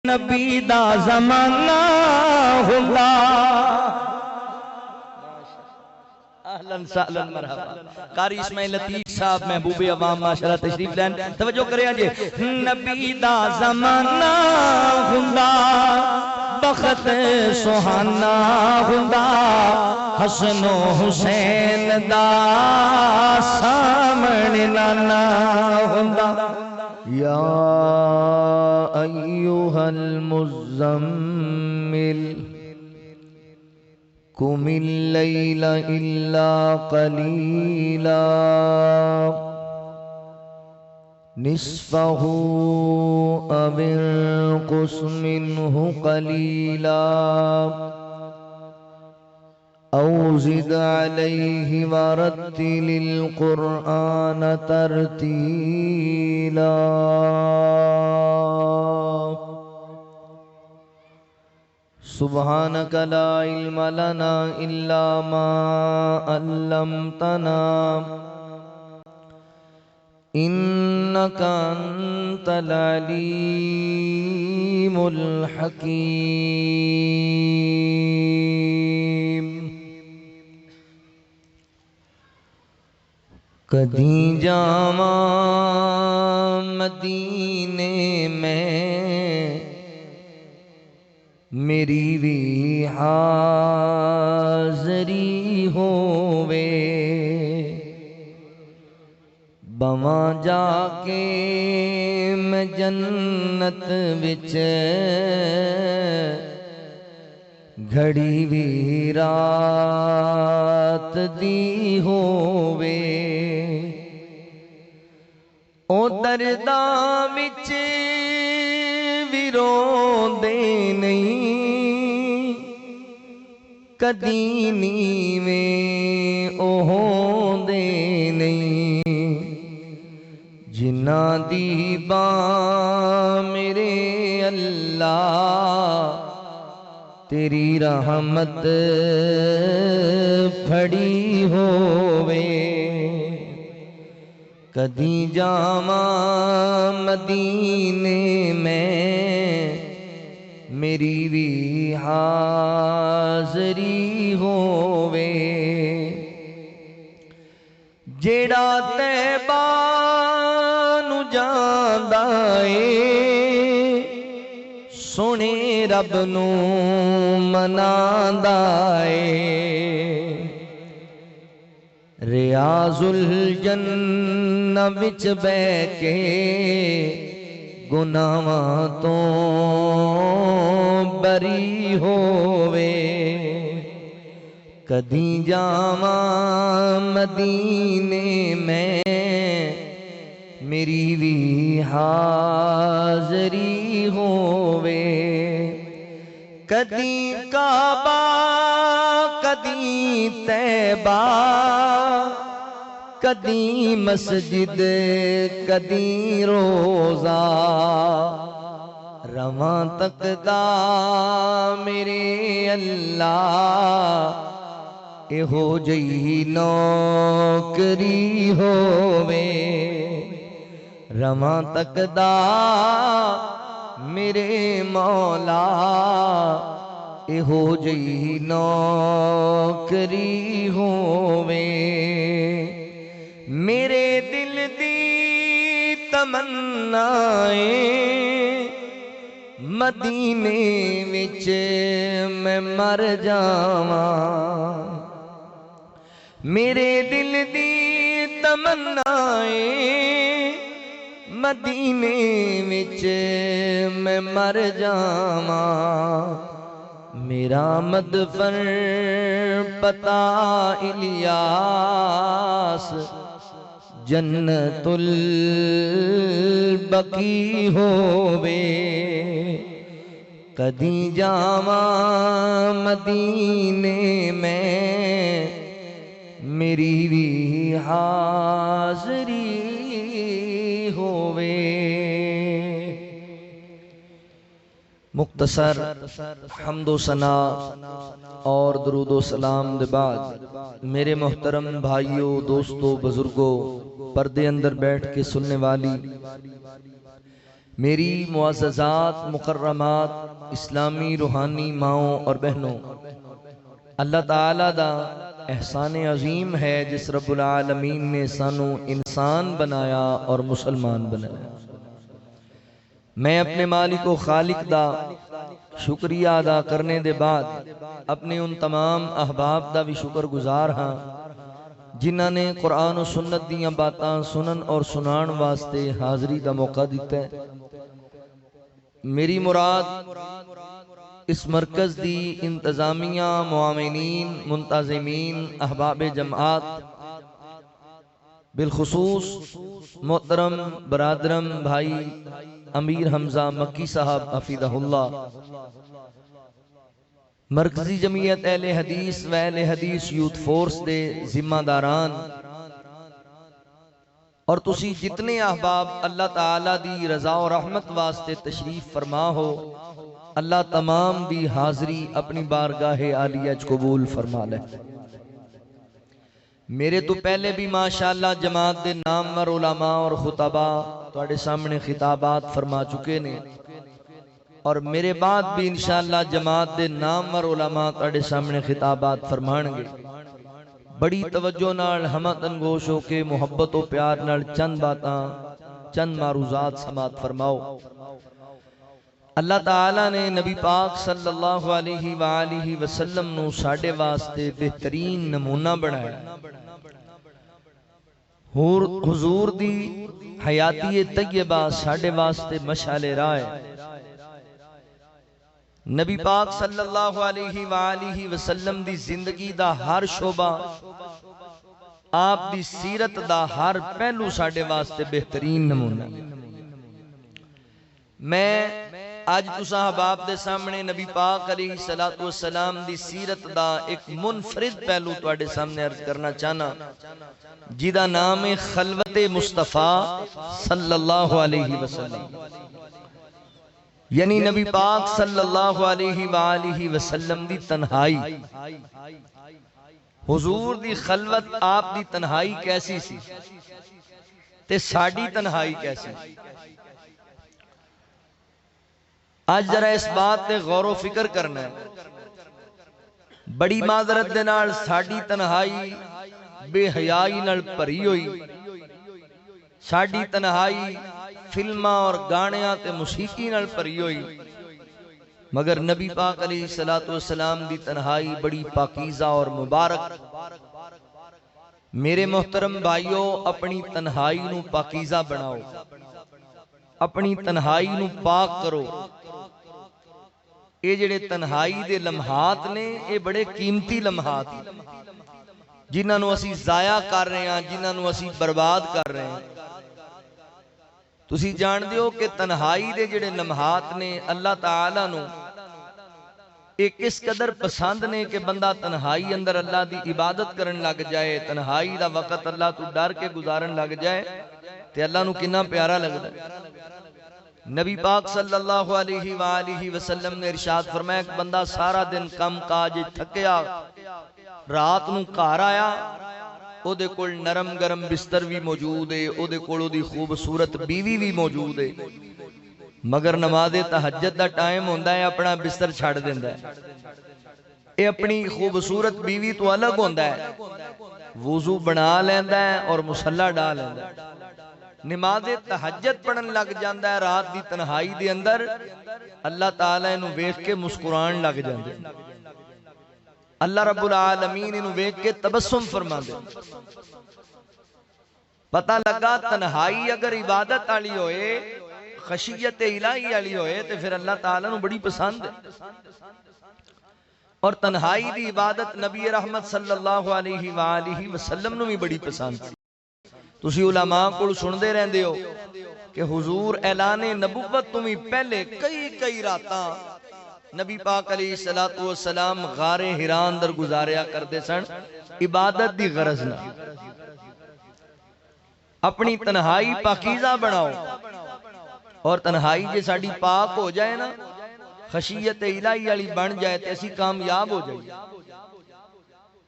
نبی دا زمانہ ہوندا اہلاً سہلاً مرحبا قاری اسماعیل لطیف صاحب محبوب عوام معاشرہ تشریف لین توجہ کریں جی نبی دا زمانہ ہوندا بخت سہانا ہوندا حسن و حسین دا سامنے نانا ہوندا یا ایوہا المزمل قم اللیل الا قلیلا نصفہ او انقص منہ قلیلا او زد علیہ ورتل القرآن ترتیلا سبحانک لا علم لنا الا ما علمتنا انک انت العلیم الحکیم کدیں جاواں مدینے میں میری بھی حاضری ہووے بواں جا کے میں جنت وچ گھڑی بھی رات دی ہووے او درداں وچ بھی روندے نہیں کدی نیویں او ہوندے نہیں جنہاں دی باں میرے اللہ تیری رحمت پھڑی ہووے کدی جاواں مدینے میں میری بھی حاضری ہووے جیڑا طیبہ نو جاندا اے سونے رب نو مناندا اے ریاض الجنہ وچ بے کے گناہاں تو بری ہووے کدیں جاواں مدینے میں میری بھی حاضری ہووے کدیں کعبہ کدیں طیبہ کدیں مسجد کدیں روزہ رواں تکدا میرے اللہ ایہو جئی نوکری ہووے رواں تکدا میرے مولا ایہو جئی نوکری ہووے میرے دل دی تمنا مدینے وچ میں مر جاواں میرے دل دی تمنا مدینے وچ میں مر جاواں میرا مدفن پتا الیاس جنت البقیع ہووے کدیں جاواں مدینے میں میری بھی حاضری ہووے مختصر حمد و ثنا اور درود و سلام دے بعد میرے محترم بھائیوں دوستوں بزرگوں پردے اندر بیٹھ کے سننے والی میری معززات مکرمات اسلامی روحانی ماؤں اور بہنوں، اللہ تعالیٰ دا احسان عظیم ہے جس رب العالمین نے سانو انسان بنایا اور مسلمان بنایا۔ میں اپنے مالک و خالق دا شکریہ ادا کرنے دے بعد اپنے ان تمام احباب دا بھی شکر گزار ہاں جنہاں نے قرآن و سنت دیاں باتاں سنن اور سنان واسطے حاضری دا موقع دیتا ہے۔ میری مراد اس مرکز دی انتظامیہ، معاونین، منتظمین، احباب جماعت، بالخصوص محترم برادرم بھائی امیر حمزہ مکی صاحب حفظہ اللہ، مرکزی جمعیت اہل حدیث و اہل حدیث یوتھ فورس دے ذمہ داران، اور تسی جتنے احباب اللہ تعالیٰ دی رضا و رحمت واسطے تشریف فرما ہو، اللہ تمام دی حاضری اپنی بارگاہ عالیہ قبول فرما لے۔ میرے تو پہلے بھی ماشاءاللہ جماعت دے نامور علماء اور خطبہ تواڈے سامنے خطابات فرما چکے نے، اور میرے بعد بھی انشاءاللہ جماعت دے نامور علماء تواڈے سامنے خطابات فرمان گے۔ بڑی توجہ نال ہمت انگوش ہو کے محبت و پیار نال چند باتاں چند معروضات سماعت فرماؤ۔ اللہ تعالیٰ نے نبی پاک صلی اللہ علیہ وآلہ وسلم نو ساڈے واسطے بہترین نمونہ بنایا۔ حضور دی حیاتی طیبہ ساڈے واسطے مشعل راہ ہے۔ نبی پاک صلی اللہ علیہ وآلہ وسلم دی زندگی دا ہر شعبہ، آپ دی سیرت دا ہر پہلو ساڈے واسطے بہترین نمونہ۔ میں آج تساں احباب دے سامنے نبی پاک علیہ السلام دی سیرت دا ایک منفرد پہلو تواڈے سامنے عرض کرنا چاہنا، جیدہ نام خلوت مصطفیٰ صلی اللہ علیہ وسلم، یعنی نبی پاک صلی اللہ علیہ وآلہ وسلم دی تنہائی۔ حضور دی خلوت، آپ دی تنہائی کیسی سی تے ساڈی تنہائی کیسی؟ آج ذرا اس بات تے غور و فکر کرنا ہے۔ بڑی معذرت دے نال ساڈی تنہائی بے حیائی نال بھری ہوئی، ساڈی تنہائی فلماں اور گانیاں تے موسیقی نال بھری ہوئی، مگر نبی پاک علیہ السلام دی تنہائی بڑی پاکیزہ اور مبارک۔ میرے محترم بھائیوں، اپنی تنہائی نو پاکیزہ بناؤ، اپنی تنہائی نو پاک کرو۔ یہ جڑے تنہائی دے لمحات نے، یہ بڑے قیمتی لمحات جنہاں نو اسی ضائع کر رہے ہیں، جنہاں نو اسی برباد کر رہے ہیں۔ تسی جان دیو کہ تنہائی دے جڑے لمحات نے اللہ تعالیٰ نو ایک اس قدر پسند نے کہ بندہ تنہائی اندر اللہ دی عبادت کرن لگ جائے، تنہائی دا وقت اللہ تو ڈر کے گزارن لگ جائے تے اللہ نو کنا پیارا لگتا ہے۔ نبی پاک صلی اللہ علیہ وآلہ وسلم نے ارشاد فرمایا کہ بندہ سارا دن کم کاج تھکیا، رات نو گھر آیا، او دے کول نرم گرم بستر بھی موجود ہے، او دے کول او دی خوبصورت بیوی بھی موجود ہے، مگر نماز تہجد دا ٹائم ہوندا ہے اپنا بستر چھڑ دیندا ہے۔ اے اپنی خوبصورت بیوی تو الگ ہوندا ہے، وضو بنا لیندا ہے اور مصلی ڈا لیندا ہے، نماز تہجد پڑھن لگ جاندا ہے رات دی تنہائی دے اندر، اللہ تعالیٰ انہوں ویکھ کے مسکران لگ جاندے، اللہ رب العالمین انہوں ویکھ کے تبسم فرما دے۔ پتہ لگا تنہائی اگر عبادت آلی ہوئے، خشیت الہی آلی ہوئے تو پھر اللہ تعالیٰ انہوں بڑی پسند ہے۔ اور تنہائی دی عبادت نبی رحمت صلی اللہ علیہ وآلہ وسلم نے بھی بڑی پسند ہے۔ تسی علماء کو سن دے رہن دیو کہ حضور اعلان نبوت تمہیں پہلے کئی راتاں نبی پاک علیہ السلام غار حران در گزاریا کرتے سن، عبادت دی غرض نہ۔ اپنی تنہائی پاکیزہ بناؤ، اور تنہائی جے ساڑی پاک ہو جائے نا، خشیت الہی علی بن جائے تو ایسی کامیاب ہو جائے۔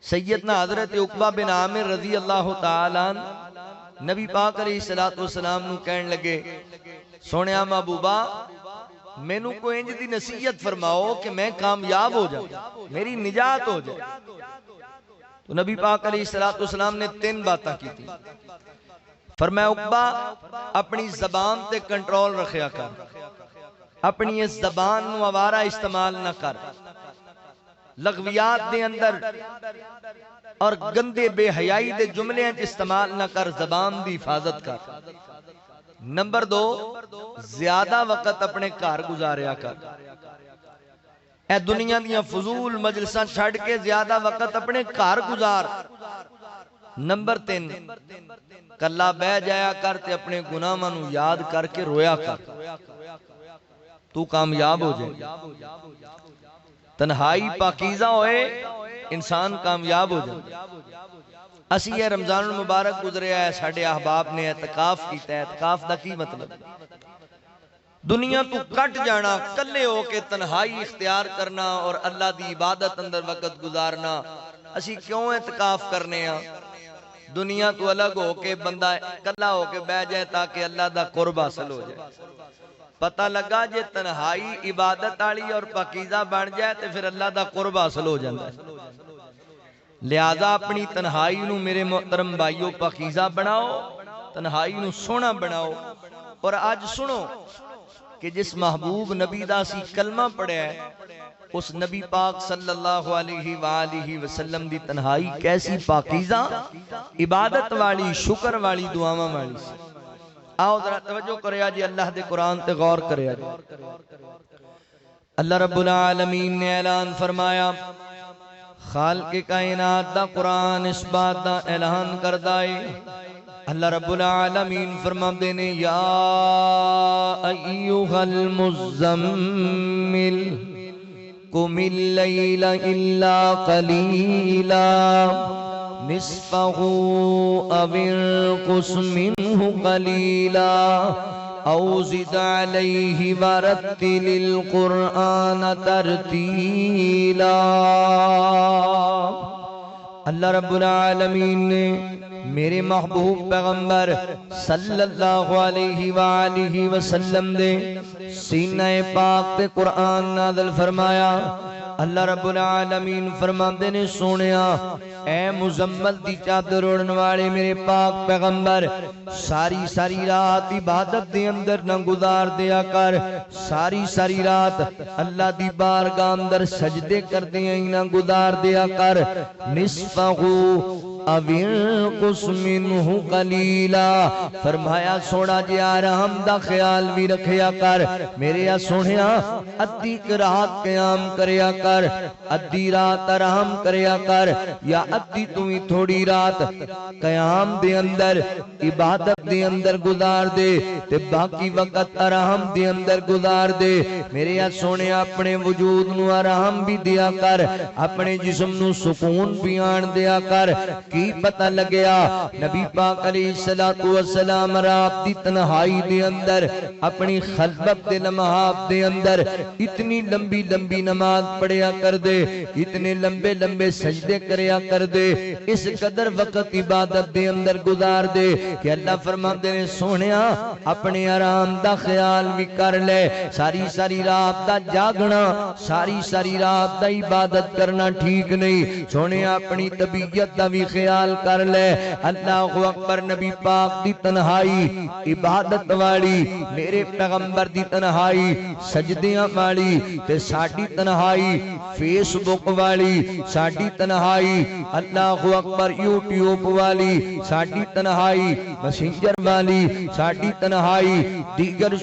سیدنا حضرت عقبہ بن عامر رضی اللہ تعالیٰ نبی پاک علیہ السلام نو کہن لگے سونیا محبوبہ مینوں کوئی انج دی نصیحت فرماؤ کہ میں کامیاب ہو جاؤں، میری نجات ہو جائے۔ تو نبی پاک علیہ السلام نے 3 باتاں کی تھی۔ فرمایا عقبہ اپنی زبان تے کنٹرول رکھیا کر، اپنی اس زبان نو آوارہ استعمال نہ کر، لغویات دے اندر اور گندے بے حیائی دے جملے استعمال نہ کر، زبان دی حفاظت کر۔ نمبر 2 زیادہ وقت اپنے گھر گزاریا کر، اے دنیا دیاں فضول مجلساں چھڑ کے زیادہ وقت اپنے گھر گزار۔ نمبر 3 کلا بہ جایا کر تے اپنے گناہاں نو یاد کر کے رویا کر، تو کامیاب ہو جائے۔ تنہائی پاکیزہ ہوئے انسان کامیاب ہو جائے۔ اسی یہ رمضان المبارک گزرے آئے، ساڑھے احباب نے اعتکاف کیتا ہے۔ اعتکاف دا کی مطلب؟ دنیا تو کٹ جانا، کلے ہو کے تنہائی اختیار کرنا اور اللہ دی عبادت اندر وقت گزارنا۔ اسی کیوں اعتکاف کرنے ہیں؟ دنیا تو الگ ہو کے بندہ کلا ہو کے بہ جائے تاکہ اللہ دا قرب حاصل ہو جائے۔ پتہ لگا جے تنہائی عبادت آلی اور پاکیزہ بن جائے تو پھر اللہ دا قرب حاصل ہو جاتا ہے۔ لہذا اپنی تنہائی نو میرے محترم بھائیوں پاکیزہ بناؤ، تنہائی نو سونا بناؤ۔ اور آج سنو کہ جس محبوب نبی دا سی کلمہ پڑھے ہے، اس نبی پاک صلی اللہ علیہ وآلہ وسلم دی تنہائی کیسی پاکیزہ، عبادت والی، شکر والی، دعاواں والی سی۔ آؤ ذرا توجہ کریا جی، اللہ دے قرآن تے غور کریا جی۔ اللہ رب العالمین نے اعلان فرمایا، خالق کائنات دا قرآن اس بات دا اعلان کردائے۔ اللہ رب العالمین فرماتے نے، یا ایوہ المزمل قم اللیل الا قلیلا نصفہ او انقص منہ قلیلا او زد علیہ ورتل القرآن ترتیلا۔ اللہ رب العالمین نے میرے محبوب پیغمبر صلی اللہ علیہ وآلہ وسلم دے سینہ پاک تے قرآن نازل فرمایا۔ اللہ رب العالمین فرماندے نے، سونیا اے مزمل دی چادر اوڑھن والے میرے پاک پیغمبر، ساری رات عبادت دے اندر نہ گزار دیا کر، ساری رات اللہ دی بارگاہ اندر سجدے کر دیا ہی نہ گزار دیا کر۔ نصفہ او انقص منہ قلیلا، فرمایا سونا جی آرام دا خیال بھی رکھیا کر میرے یا سونیا، ادھی رات قیام کریا کر، ادھی رات آرام کریا کر، یا ادھی تمہیں تھوڑی رات قیام دے اندر عبادت دے اندر گزار دے تے باقی وقت آرام دے اندر گزار دے۔ میرے یا سونیا اپنے وجود نو آرام بھی دیا کر، اپنے جسم نو سکون بھی آن دیا کر۔ کی پتہ لگیا نبی پاک علیہ السلام رات دی تنہائی دے اندر اپنی خلوت دے لمحات دے اندر اتنی لمبی لمبی نماز پڑھیا کر دے، اتنے لمبے لمبے سجدے کریا کر دے، اس قدر وقت عبادت دے اندر گزار دے کہ اللہ فرماتے ہیں سونیا اپنے آرام دا خیال بھی کر لے۔ ساری رات دا جاگنا، ساری رات دا عبادت کرنا ٹھیک نہیں، سونیا اپنی طبیعت دا بھی خیال کر لے۔ اللہ اکبر، نبی پاک دی تنہائی عبادت والی، میرے پیغمبر دی تنہائی سجدیاں والی، تے ساڑی تنہائی فیس بک والی، ساڑی تنہائی اللہ اکبر یوٹیوب والی، ساڑی تنہائی مسنجر والی، ساڑی تنہائی دیگر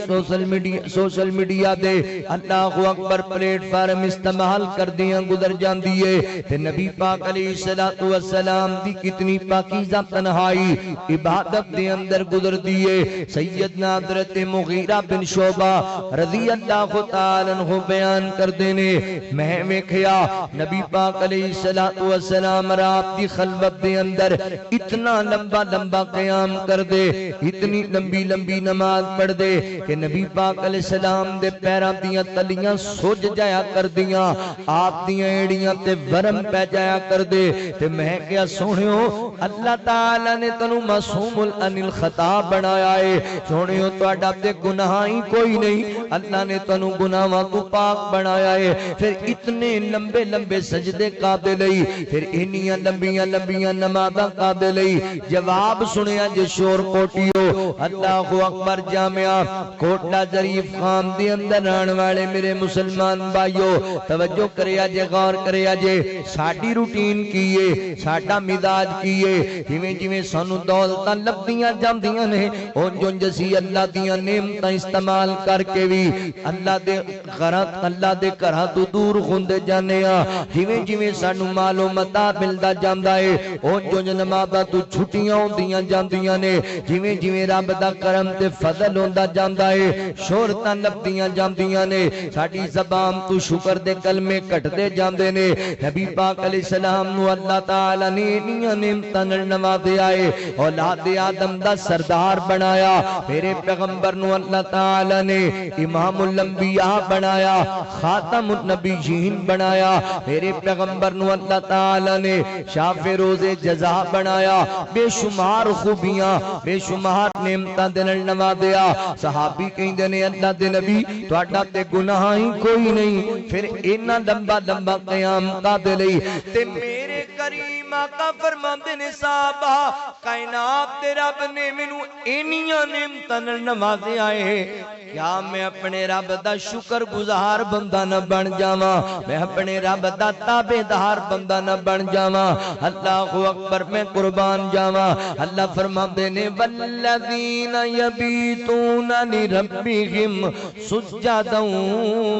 سوشل میڈیا دے اللہ اکبر پلیٹ فارم استعمال کر دیاں گزر جان دیئے۔ تے نبی پاک علیہ السلام دی کتنی پاکیزہ تنہائی عبادت دے اندر گزر دیئے۔ سیدنا حضرت مغیرہ بن شعبہ رضی اللہ تعالیٰ عنہ بیان کر دینے، میں ویکھیا نبی پاک علیہ السلام رات دی خلوت دے اندر اتنا لمبا قیام کر دے، اتنی لمبی نماز پڑھ دے کہ نبی پاک علیہ السلام دے پیران دیاں تلیاں سوج جایا کر دیاں، آپ دیاں ایڑیاں تے ورم پہ جایا کر دے۔ تے میں کیا سونا سونیو اللہ تعالی نے تنو معصوم عن الخطا بنایا ہے سونیو تہاڈا تے گناہ ہی کوئی نہیں اللہ نے تنو گناہاں تو پاک بنایا ہے پھر اتنے لمبے لمبے سجدے کادے لئی پھر انیاں لمبیاں لمبیاں نمازاں کادے لئی جواب سنیا جے شور کوٹیو اللہ اکبر جامعہ کوٹلا ظریف خان دے اندر آن والے میرے مسلمان بھائیو توجہ کریا جے غور کریا جے ساڈی روٹین کیے ساڈا مزاج کیے جویں جویں سانو دولتاں لبدیاں جاندیاں نے اون جو جسی اللہ دیاں نعمتاں استعمال کر کے بھی اللہ دے گھراں تو دور ہوندے جانے ہاں جویں جویں سانو مال و متا ملدا جاندا ہے اون جو نمازاں تو چھٹیاں ہوندیاں جاندیاں نے جویں جویں رب دا کرم تے فضل ہوندا جاندا ہے شہرتاں لبدیاں جاندیاں نے ساڈی زبان تو شکر دے کلمے کٹدے جاندے نے نبی پاک علیہ السلام نو اللہ تعالی نے انیاں نعمتاں نال نوازیا ہے اولاد آدم دا سردار بنایا میرے پیغمبر نو اللہ تعالی نے امام الانبیاء بنایا خاتم النبیین بنایا میرے پیغمبر نو اللہ تعالی نے شاف روز جزا بنایا بے شمار خوبیاں بے شمار نعمتاں دے نال نوازیا صحابی کہندے نے اللہ دے نبی تہاڈا تے گناہ ہی کوئی نہیں پھر اینا لمبا لمبا قیام کادے لئی تے میرے کریم آقا فرماندے نے صحابہ کائنات تے رب نے مینوں اینیاں نعمتاں نال نوازیا ہے کیا میں اپنے رب دا شکر گزار بندہ نہ بن جاواں میں اپنے رب دا تابعدار بندہ نہ بن جاواں اللہ اکبر میں قربان جاواں اللہ فرماندے نے والذین یبیتون لربہم سجدا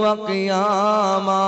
وقیاما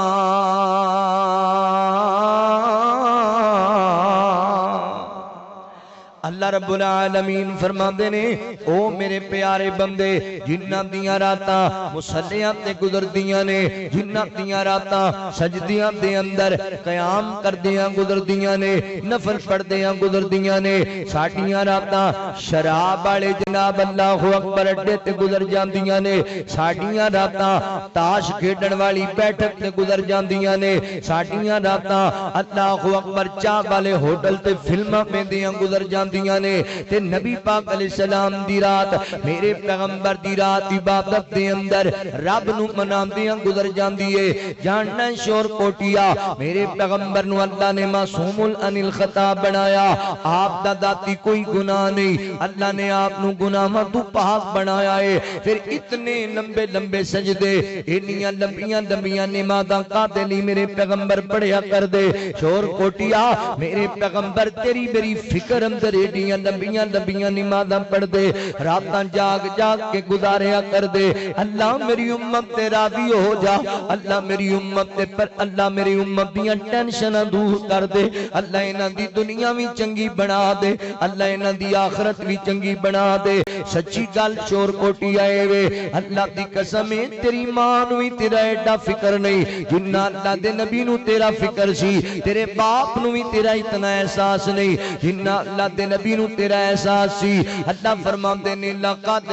اللہ رب العالمین فرماندے نے او میرے پیارے بندے جنہاں دیاں راتاں مصلیاں تے گزردیاں نے جنہاں دیاں راتاں سجدیاں دے اندر قیام کردیاں گزردیاں نے نفل پڑھدیاں گزردیاں نے ساڈیاں راتاں شراب والے جناب اللہ اکبر اڈے تے گزر جاندیاں نے ساڈیاں راتاں تاش کھیڈن والی بیٹھک تے گزر جاندیاں نے ساڈیاں راتاں اللہ اکبر چاہ والے ہوٹل تے فلماں پیندیاں گزر جاندیاں نے تے نبی پاک علیہ السلام دی رات میرے پیغمبر دی رات عبادت دے اندر رب نو مناندیاں گزر جاندی ہے جاننا شور کوٹیا میرے پیغمبر نو اللہ نے معصوم عن الخطا بنایا آپ دا ذاتی کوئی گناہ نہیں اللہ نے آپ نو گناہاں تو پاک بنایا ہے پھر اتنے لمبے لمبے سجدے انیاں لمبیاں لمبیاں نمازاں کادے لی میرے پیغمبر پڑھیا کر دے شور کوٹیا میرے پیغمبر تیری میری فکر اندر ایڈیاں لمبیاں لمبیاں نمازاں پڑھ دے راتاں جاگ جاگ کے گزاریا کر دے اللہ میری امت تے راضی ہو جا اللہ میری امت تے پر اللہ میری امت دیاں ٹینشناں دور کر دے اللہ انہاں دی دنیا وی چنگی بنا دے اللہ انہاں دی آخرت وی چنگی بنا دے سچی گل شور کوٹی آئے وے اللہ دی قسم ہے تیری ماں نو وی تیرا ایڈا فکر نہیں جنہ اللہ دے نبی نو تیرا فکر سی تیرے باپ نو وی تیرا اتنا احساس نہیں جنہ اللہ دے نبی نو تیرا احساس سی اللہ فرماندے نے لقد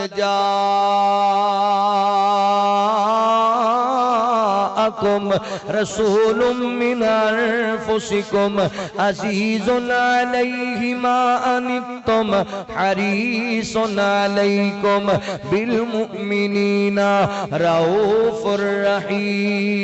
جاءکم رسول من انفسکم عزیز علیہ ما عنتم حریص علیکم بالمؤمنین رؤوف الرحیم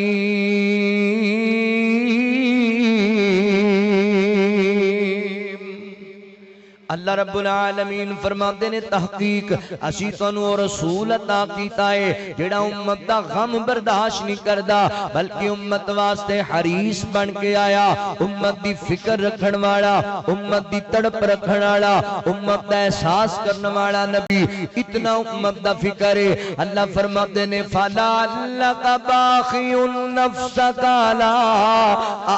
اللہ رب العالمین فرماندے نے تحقیق اسی تانوں رسول عطا کیتا ہے جڑا امت دا غم برداشت نہیں کردا بلکہ امت واسطے حریص بن کے آیا امت دی فکر رکھن والا امت دی تڑپ رکھن والا امت دا احساس کرن والا نبی اتنا امت دا فکر ہے اللہ فرماتے نے فلا لک باخی نفسک علی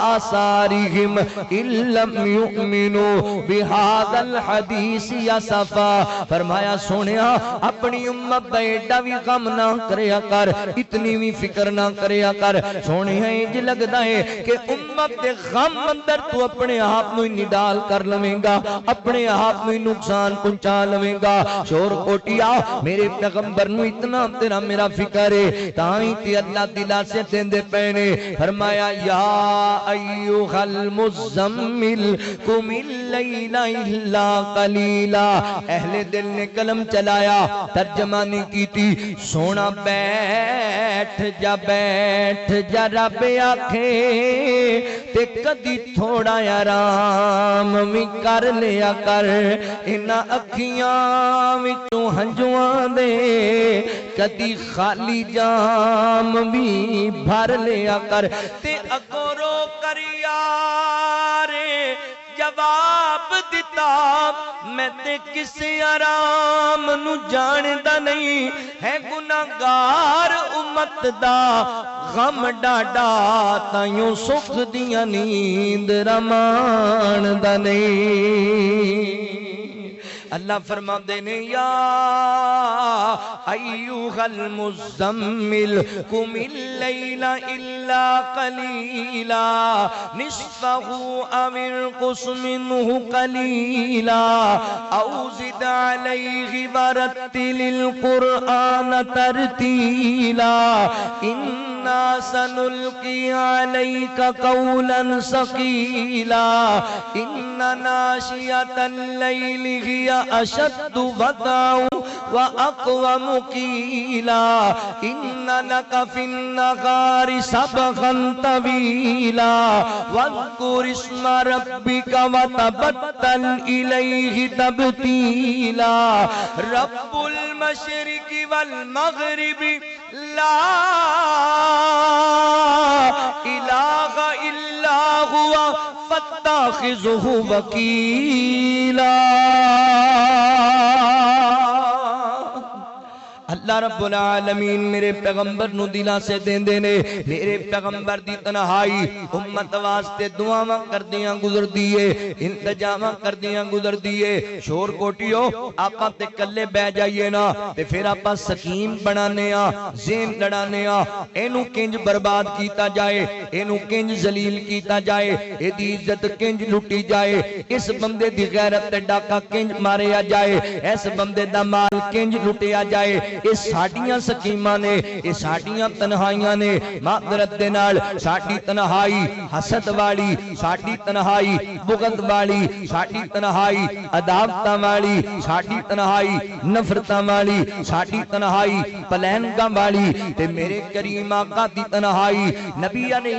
آثارہم ان لم یؤمنوا بہذا حدیث یا صفا فرمایا سونیا اپنی امت دا ایڈا بھی غم نہ کریا کر اتنی بھی فکر نہ کریا کر سونیا انج لگدا ہے کہ امت دے غم اندر تو اپنے آپ نو ہی ڈال کر لویں گا اپنے آپ نو نقصان پہنچا لویں گا شور کوٹیا میرے پیغمبر نو اتنا تیرا میرا فکر ہے تائیں تے اللہ دلا سے دیندے پینے فرمایا یا ایھا المزمل قم اللیل الا قلیلا. اہل دل نے قلم چلایا, ترجمہ نہیں کی تھی. سونا بیٹھ جا رب آکھے تے کدی تھوڑا آرام بھی کر لیا کر. انہاں اکھیاں وچوں ہنجواں دے کدی خالی جام بھی بھر لیا کر. تے اگوں رو کر یارے جواب دیتا, میں تے کسے آرام نو جاندا نہیں ہے. گناہگار امت دا غم ڈاڈا تائیوں سکھ دیاں نیند رمان دا نہیں. اللہ فرما دینے یا ایوہ المزمل قم اللیل الا قلیلا نصفہ او انقص منہ قلیلا او زد علیہ ورتل القرآن ترتیلا انا سنلقی علیک قولا ثقیلا ان ناشئۃ اللیل ہی اشد وطاؤ وَأَقْوَمُ قِيلًا إِنَّ لَكَ فِي النَّهَارِ سَبْحًا طَوِيلًا وَاذْكُرِ اسْمَ رَبِّكَ وَتَبَتَّلْ إِلَيْهِ تَبْتِيلًا رَبُّ الْمَشْرِقِ وَالْمَغْرِبِ لَا إِلَٰهَ إِلَّا هُوَ فَاتَّخِذْهُ وَكِيلًا. اللہ رب العالمین میرے پیغمبر نو دلہ سے دین دینے. میرے پیغمبر دی تنہائی امت واسطے دعاواں کر دیاں گزر دیئے, انتجاماں کر دیاں گزر دیئے. شور کوٹیو آپاں تے کلے بہ جائیے نا تے پھر آپاں سکیم بنانے آ, زین لڑانے آ. اینو کنج برباد کیتا جائے, اینو کنج ذلیل کیتا جائے, اے دی عزت کنج لٹی جائے, اس بندے دی غیرت تے ڈاکہ کنج ماریا جائے, اس بندے دا مال کنج لٹیا جائے. یہ ساڑیاں سکیمہ نے, یہ ساڑیاں تنہائیاں نے. معذرت دے نال ساڑی تنہائی حسد والی, ساڑی تنہائی بغض والی, ساڑی تنہائی عداوتاں والی, ساڑی تنہائی نفرتاں والی, ساڑی تنہائی پلینگاں والی. تے میرے کریم آقا دی تنہائی, نبی علیہ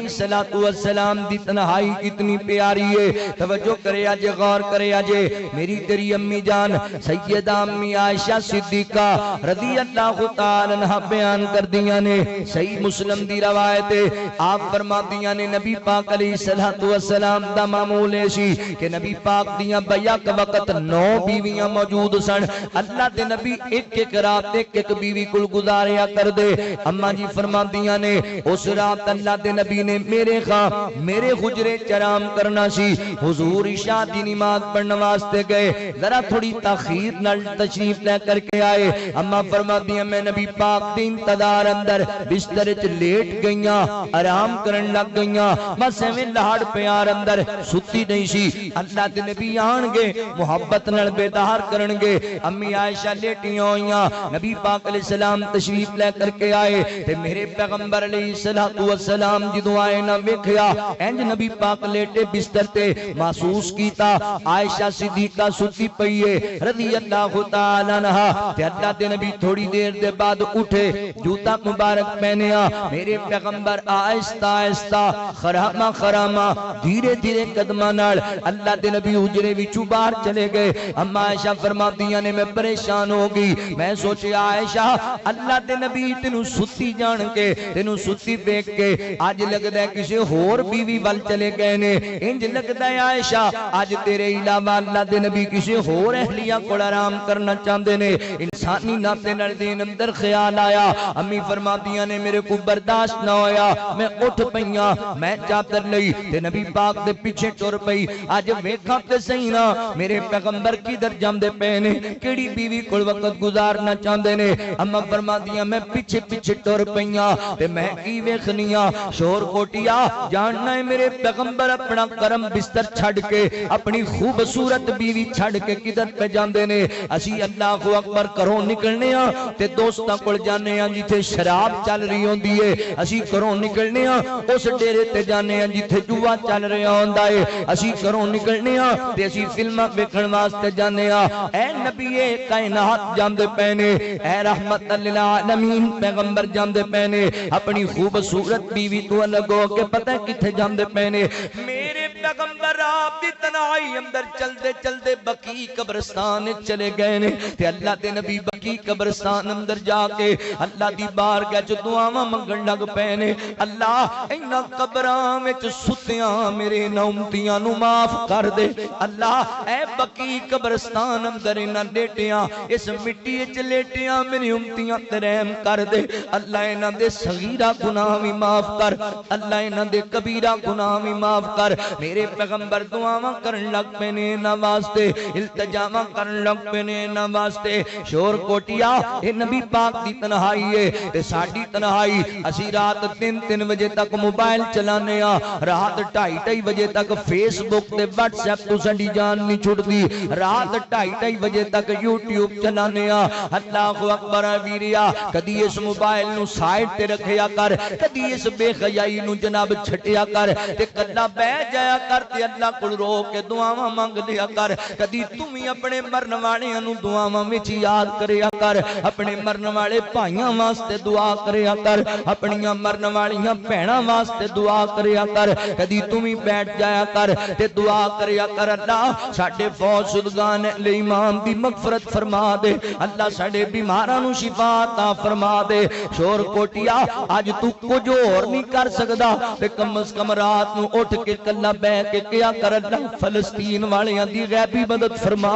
السلام دی تنہائی کتنی پیاری ہے. توجہ کرے آجے, غور کرے آجے. میری تیری امی جان سیدہ امی عائشہ صدیقہ رضی اللہ تعالیٰ عنہ بیان کر دیا نے. صحیح مسلم دی روایت ہے, آپ فرما دیا نے نبی پاک علیہ السلام دا معمول ایسی کہ نبی پاک دیا بیک وقت 9 بیویاں موجود سن. اللہ دے نبی ایک ایک رات ایک ایک بیوی کل گزاریا کر دے. اماں جی فرما دیا نے اس رات اللہ دے نبی نے میرے حجرے چرام کرنا سی. حضور عشاء دی نماز پڑھنے واسطے گئے, ذرا تھوڑی تاخیر نال تشریف لے کر کے آئے. اماں فرما دیا میں نبی پاک دی انتظار اندر بستر وچ لیٹ گئیاں, آرام کرن لگ گئیاں. بس ایویں لہڑ پیار اندر ستی نہیں سی. اللہ دے نبی آن گے محبت نال بیدار کرن گے. امی عائشہ لیٹیاں ہوئیاں, نبی پاک علیہ السلام تشریف لے کر کے آئے. تے میرے پیغمبر علیہ السلام جدوں آئے نہ ویکھیا انج نبی پاک لیٹے بستر تے محسوس کیتا عائشہ صدیقہ ستی پئی ہے رضی اللہ تعالی عنہا. تے اللہ دے نبی تھوڑی دیر دے بعد اٹھے, جوتا مبارک پہنیا. میرے پیغمبر آہستہ آہستہ خرامہ خرامہ دھیرے دھیرے قدماں نال اللہ دے نبی حجرے وچوں باہر چلے گئے. اما عائشہ فرماتی نے میں پریشان ہو گئی. میں سوچیا عائشہ اللہ دے نبی تینوں ستی جان کے, تینوں ستی دیکھ کے آج لگدا ہے کسی ہور بیوی ول چلے گئے نے. انج لگدا ہے عائشہ آج تیرے علاوہ اللہ دے نبی کسی ہور اہلیہ کول آرام کرنا چاہندے نے. انسانی ناطے نال دین اندر خیال آیا. امی فرماندیاں نے میرے کو برداشت نہ ہویا, میں اٹھ پئیاں, میں چادر لئی تے نبی پاک دے پیچھے ٹر پئی. اج ویکھاں تے صحیح نا میرے پیغمبر کدھر جاندے پے نے, کیڑی بیوی کول وقت گزارنا چاہندے نے. اما فرماندیاں میں پیچھے پیچھے ٹر پئیاں تے میں کی ویکھنیاں شور کوٹیا جاننا ہے میرے پیغمبر اپنا کرم بستر چھڈ کے اپنی خوبصورت بیوی چھڈ کے کدھر پہ جاندے نے. اسی اللہ اکبر کروں نکلنے ہاں تے تے دوستاں کول جانے ہاں جتھے شراب چل رہی ہوندی ہے اسی گھروں نکلنے ہاں اس ڈیرے تے جانے ہاں جتھے جوا چل رہا ہوندا ہے اسی گھروں نکلنے ہاں تے اسی فلماں ویکھن واسطے جانے ہاں اے نبی کائنات جاندے پینے اے رحمت للعالمین پیغمبر جاندے پینے اپنی خوبصورت بیوی تو الگ ہو کے پتہ کتھے جاندے پینے میرے پیغمبر آپ دی تنہائی اندر چلدے چلدے بقی قبرستان چلے گئے نے تے اللہ دے نبی بقی قبرستان اندر جا کے اللہ دی بارگاہ چ دعاواں منگن لگ پے نے اللہ انہاں قبراں وچ ستیاں میرے امتیاں نو معاف کر دے اللہ اے بقی قبرستان اندر انہاں لیٹیاں اس مٹی وچ لیٹیاں میری امتیاں تے رحم کر دے اللہ انہاں دے صغیرہ گناہ وی معاف کر اللہ انہاں دے کبیرہ گناہ وی معاف کر میرے پیغمبر دعاواں کرن لگ پے نے انہاں واسطے التجاواں کرن لگ پے نے انہاں واسطے شور کوٹیا اے نبی پاک دی تنہائی ہے تے ساڈی تنہائی اسی رات 3 بجے تک موبائل چلانے ہاں رات 2:30 بجے تک فیس بک تے واٹس ایپ تو ساڈی جان نہیں چھڑدی رات 2:30 بجے تک یوٹیوب چلانے ہاں اللہ اکبر ویریا کدی اس موبائل نو سائیڈ تے رکھیا کر کدی اس بے حیائی نو جناب چھٹیا کر تے کلا بیٹھ جایا کر تے اللہ کول رو کے دعاواں مانگ لیا کر کدی تم ہی اپنے مرن والیاں نو دعاواں وچ یاد کریا کر اپنے مرن والے بھائیاں واسطے دعا کریا کر اپنیاں مرن والیاں بہناں واسطے دعا کریا کر کدی تم ہی بیٹھ جایا کر تے دعا کریا کر اللہ ساڈے فوت شدگان اہل ایمان دی مغفرت فرما دے اللہ ساڈے بیماراں نو شفا عطا فرما دے شور کوٹیا اج تو کچھ اور نہیں کر سکدا تے کم از کم رات نو اٹھ کے کلا بیٹھ کے کیا کر اللہ فلسطین والیاں دی غیبی مدد فرما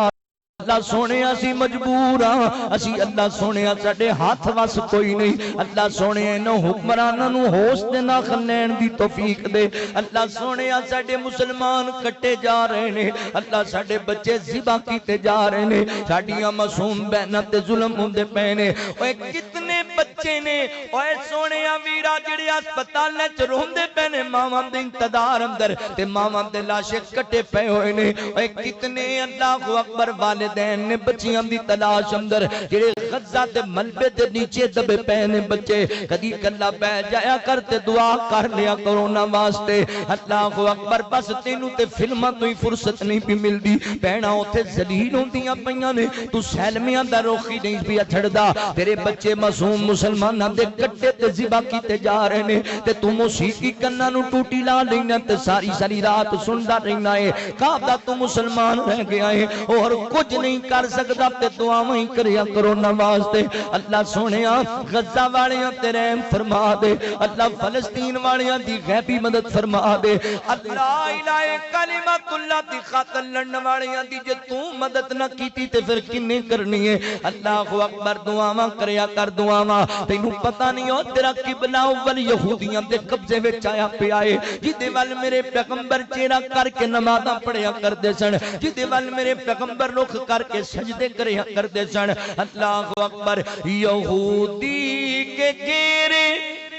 اللہ سونے اسی مجبور ہاں اسی اللہ سونے ساڈے ہاتھ وس کوئی نہیں اللہ سونے انہاں حکمراناں نو ہوش تے ناخن لین دی توفیق دے اللہ سونے ساڈے مسلمان کٹے جا رہے نے اللہ ساڈے بچے ذبح کیتے جا رہے نے ساڈیاں معصوم بہناں تے ظلم ہوندے پے نے اوے کتنے بچے نے اوے سونے ویرا جڑے ہسپتال وچ روندے پے نے ماواں دے انتظار اندر تے ماواں دے لاشیں کٹے پے ہوئے نے اوے کتنے اللہ اکبر والدین نے بچیاں دی تلاش اندر جڑے غزہ تے ملبے دے نیچے دبے پے نے بچے کدی کلا بیٹھ جایا کرتے دعا کر لیا کرونا واسطے اللہ اکبر بس تینوں تے فلماں تو ہی فرصت نہیں پی ملدی بہنا اوتھے ذلیل ہوندیاں پیاں نے تو سیلمیاں دا روخی نہیں پیا چھڑدا تیرے بچے معصوم مسلماناں دے کٹے تے ذبح کیتے جا رہے نے تے تو موسیقی کناں نو ٹوٹی لا لینا تے ساری ساری رات سندا رہنا ہے کعبہ تو مسلمان رہ گیا ہے اور کچھ نہیں کر سکدا تے دعاواں ہی کریا کرو نواستے اللہ سونیا غزہ والیاں تے رحم فرما دے اللہ فلسطین والیاں دی غیبی مدد فرما دے اللہ الہ کلمت اللہ دی خاطر لڑن والیاں دی جے تو مدد نہ کیتی تے پھر کنے کرنی ہے اللہ اکبر دعاواں کریا کر دعاواں تینوں پتہ نہیں ہو تیرا قبلہ اول یہودیاں دے قبضے وچ آیا پیا ہے جدے ول میرے پیغمبر چہرہ کر کے نمازاں پڑھیا کردے سن جدے ول میرے پیغمبر رخ کر کے سجدے کریا کردے سن اللہ اکبر یہودی کے گھیرے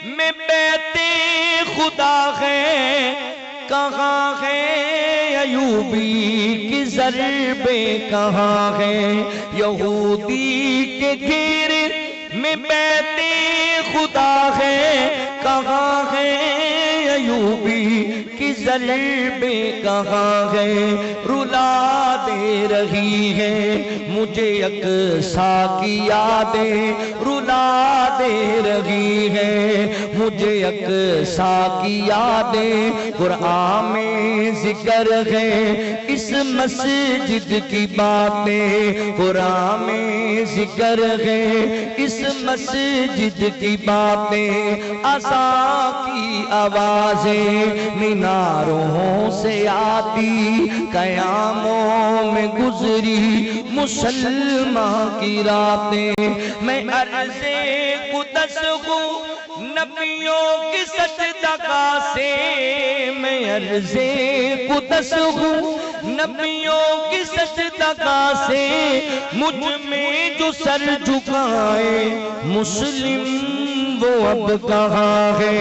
میں بیت خدا ہے کہاں ہے ایوبی کی ضربیں کہاں ہے یہودی کے گھیرے میں بیت خدا ہے کہاں ہے ایوبی کی ضربیں کہاں ہے رلا دے رہی ہے مجھے یکساں کی یادیں رلا دے رہی ہے مجھے یکساں کی یادیں قرآن میں ذکر ہے اس مسجد کی باتیں قرآن میں ذکر ہے اس مسجد کی باتیں عصا کی آوازیں میناروں سے آتی قیاموں میں گزری مسلمان کی راتیں میں عرض قدس ہوں نبیوں کی سجدگاہ سے میں عرض قدس ہوں نبیوں کی سجدگاہ سے مجھ میں جو سر جھکائے مسلم وہ اب کہاں ہے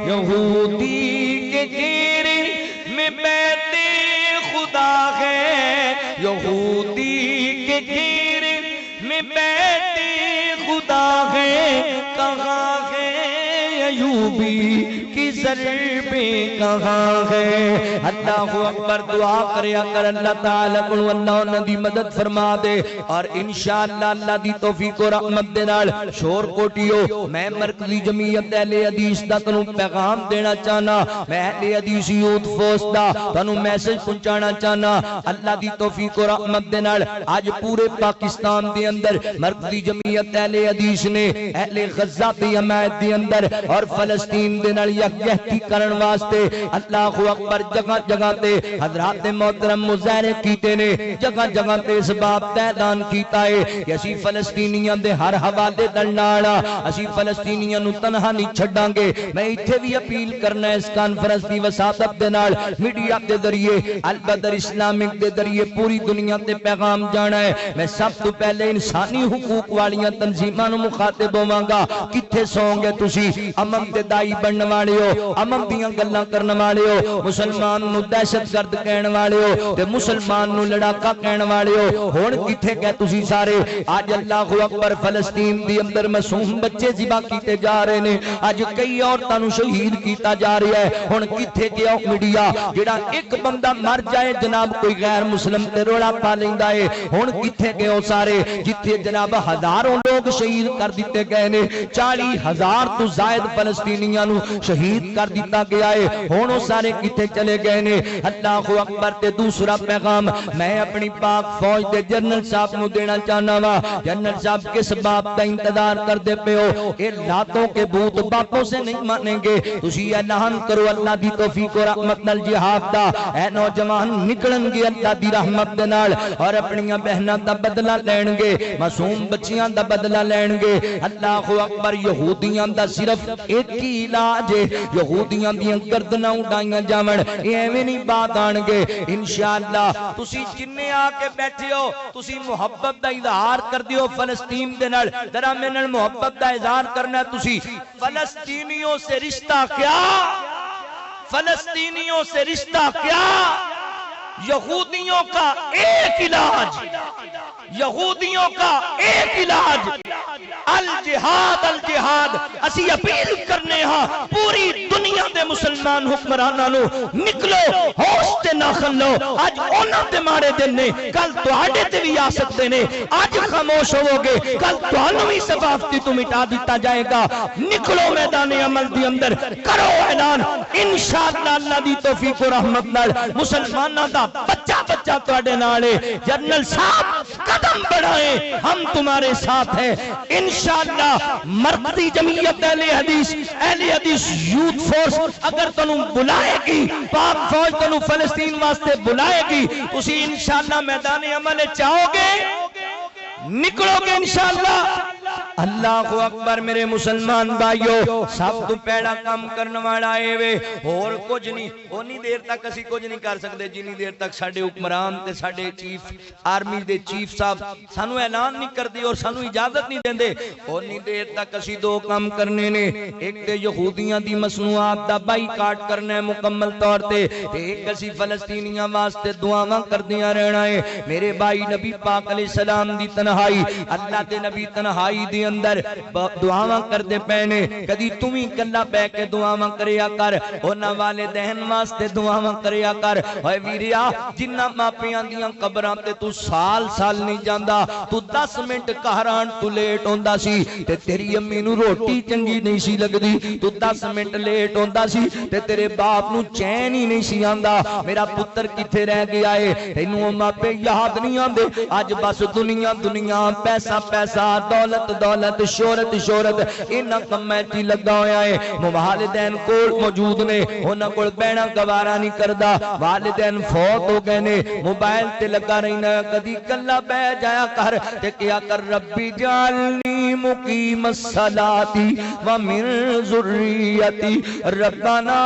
یہودی کے گھیرے میں بیت خدا ہے یہودی کے گھیرے میں بیت خدا کہاں ہے ایوبی کی ضربیں کہاں ہے. اللہ اکبر. دعا کریا کر اللہ تعالی کو اللہ انہاں دی مدد فرما دے اور انشاءاللہ اللہ دی توفیق و رحمت دے نال شور کوٹیو میں مرکزی جمعیت اہل حدیث دا تانوں پیغام دینا چاہنا. میں اہل حدیث یوتھ فورس دا تانوں میسج پہنچانا چاہنا. اللہ دی توفیق و رحمت دے نال اج پورے پاکستان دے اندر مرکزی جمعیت اہل حدیث نے اہل غزہ دی حمایت دے اندر اور فلسطین دے نال یکجہتی کرن واسطے اللہ اکبر جگہ جگہ تے حضرات محترم مظاہرے کیتے نے. جگہ جگہ تے اس باب اعلان کیتا ہے کہ اسی فلسطینیاں دے ہر حوالے نال اسی فلسطینیاں نو تنہا نہیں چھڈاں گے. میں ایتھے بھی اپیل کرنا ہے اس کانفرنس دی وساطت دے نال میڈیا دے ذریعے البدر اسلامک دے ذریعے پوری دنیا تے پیغام جانا ہے. میں سب تو پہلے انسانی حقوق والیاں تنظیماں نو مخاطب ہوواں گا. کتھے سو گے تسی امن دے دائی بنن والے ہو, امن دیاں گلاں کرن والے ہو, مسلمان نو دہشت گرد کہن والے ہو تے مسلمان نو لڑاکا کہن والے ہو. ہن کتھے گئے تسی سارے؟ اج اللہ اکبر فلسطین دی اندر معصوم بچے ذبح کیتے جا رہے نے. اج کئی عورتاں نو شہید کیتا جا رہا ہے. ہن کتھے گیا میڈیا جڑا ایک بندہ مر جائے جناب کوئی غیر مسلم تے رولا پا لیندا ہے. ہن کتھے گئے سارے جتھے جناب ہزاروں لوگ شہید کر دیتے گئے نے, 40,000 تو زائد فلسطینیاں نو شہید کر دیتا گیا ہے. ہن وہ سارے کتھے چلے گئے نے؟ اللہ اکبر. تے دوسرا پیغام میں اپنی پاک فوج دے جنرل صاحب نو دینا چاہنا وا. جنرل صاحب کس بات کا انتظار کردے پے ہو؟ اے لاتوں کے بھوت باپوں سے نہیں مانیں گے. تسی اعلان کرو اللہ دی توفیق و رحمت نال جہاد دا. اے نوجوان نکلن گے اللہ دی رحمت دے نال اور اپنی بہناں دا بدلہ لین گے, معصوم بچیاں دا بدلہ لین گے. اللہ اکبر. یہودیاں دا صرف ایک ہی علاج ہے, یہودیاں دیاں گردناں اڑائیاں جاون. ایویں نہیں بات آن گے انشاءاللہ. تسی جننے آ کے بیٹھے ہو تسی محبت دا اظہار کر دیو فلسطین دے نال. ذرا میرے نال محبت دا اظہار کرنا ہے. تسی فلسطینیوں سے رشتہ کیا, فلسطینیوں سے رشتہ کیا؟ یہودیوں کا ایک علاج, یہودیوں کا ایک علاج الجہاد. الجہاد. اسی اپیل کرنے ہاں پوری دنیا دے مسلمان حکمراناں نو نکلو, ہوش تے نہ کھلو. اج انہاں تے ماڑے دن نے, کل تواڈے تے بھی آ سکتے نے. اج خاموش ہوو گے کل تانوں بھی ثقافتی تو مٹا دیتا جائے گا. نکلو میدان عمل دی اندر, کرو اعلان. انشاءاللہ اللہ دی توفیق و رحمت نال مسلماناں دا بچہ بچہ تواڈے نال ہے. جنرل صاحب قدم بڑھائیں, ہم تمہارے ساتھ ہیں انشاءاللہ. مرکزی جمعیت اہل حدیث یوتھ فورس اگر تنوں بلائے گی, پاک فوج تنوں فلسطین واسطے بلائے گی, تسی انشاءاللہ میدان عمل چاہو گے, نکلو گے انشاءاللہ. اللہ اکبر. میرے مسلمان بھائیو, سب تو پہلا کام کرنے والا اے وے, اور کچھ نہیں. اونی دیر تک اسی کچھ نہیں کر سکتے جنی دیر تک ساڈے حکمران تے ساڈے چیف آرمی دے چیف صاحب سانو اعلان نہیں کردے اور سانو اجازت نہیں دیندے. اونی دیر تک اسی دو کام کرنے نے. ایک تے یہودیاں دی مصنوعات دا بائیکاٹ کرنا ہے مکمل طور تے, ایک اسی فلسطینیاں واسطے دعاواں کردیاں رہنا ہے. میرے بھائی نبی پاک علیہ السلام دی تنہائی, اللہ دے نبی تنہائی دی اندر دعاواں کردے پینے. کدی تمہیں کلا بے کے دعاواں کریا کر, انہاں والدین واسطے دعاواں کریا کر. اے ویریا جنہ ماپیاں دیاں قبراں تے تو سال سال نہیں جاندا, تو 10 منٹ کہران تو لیٹ ہوندا سی تے تیری امی نو روٹی چنگی نہیں سی لگدی, تو 10 منٹ لیٹ ہوندا سی تے تیرے باپ نو چین ہی نہیں سی آندا. میرا پتر کتھے رہ گیا ہے, تینوں ماپے یاد نہیں آندے. اج بس دنیا دنیا, پیسہ پیسہ, دولت دولت, شہرت شہرت, انہاں کماں تے لگا ہویا ہے. والدین کول موجود نے, انہاں کول بہنا گوارا نہیں کردا. والدین فوت ہو گئے نے, موبائل تے لگا رہنا. کدی کلا بیٹھ جایا کر تے کیا کر, ربی جعلنی مقیم الصلاۃ ومن ذریتی ربنا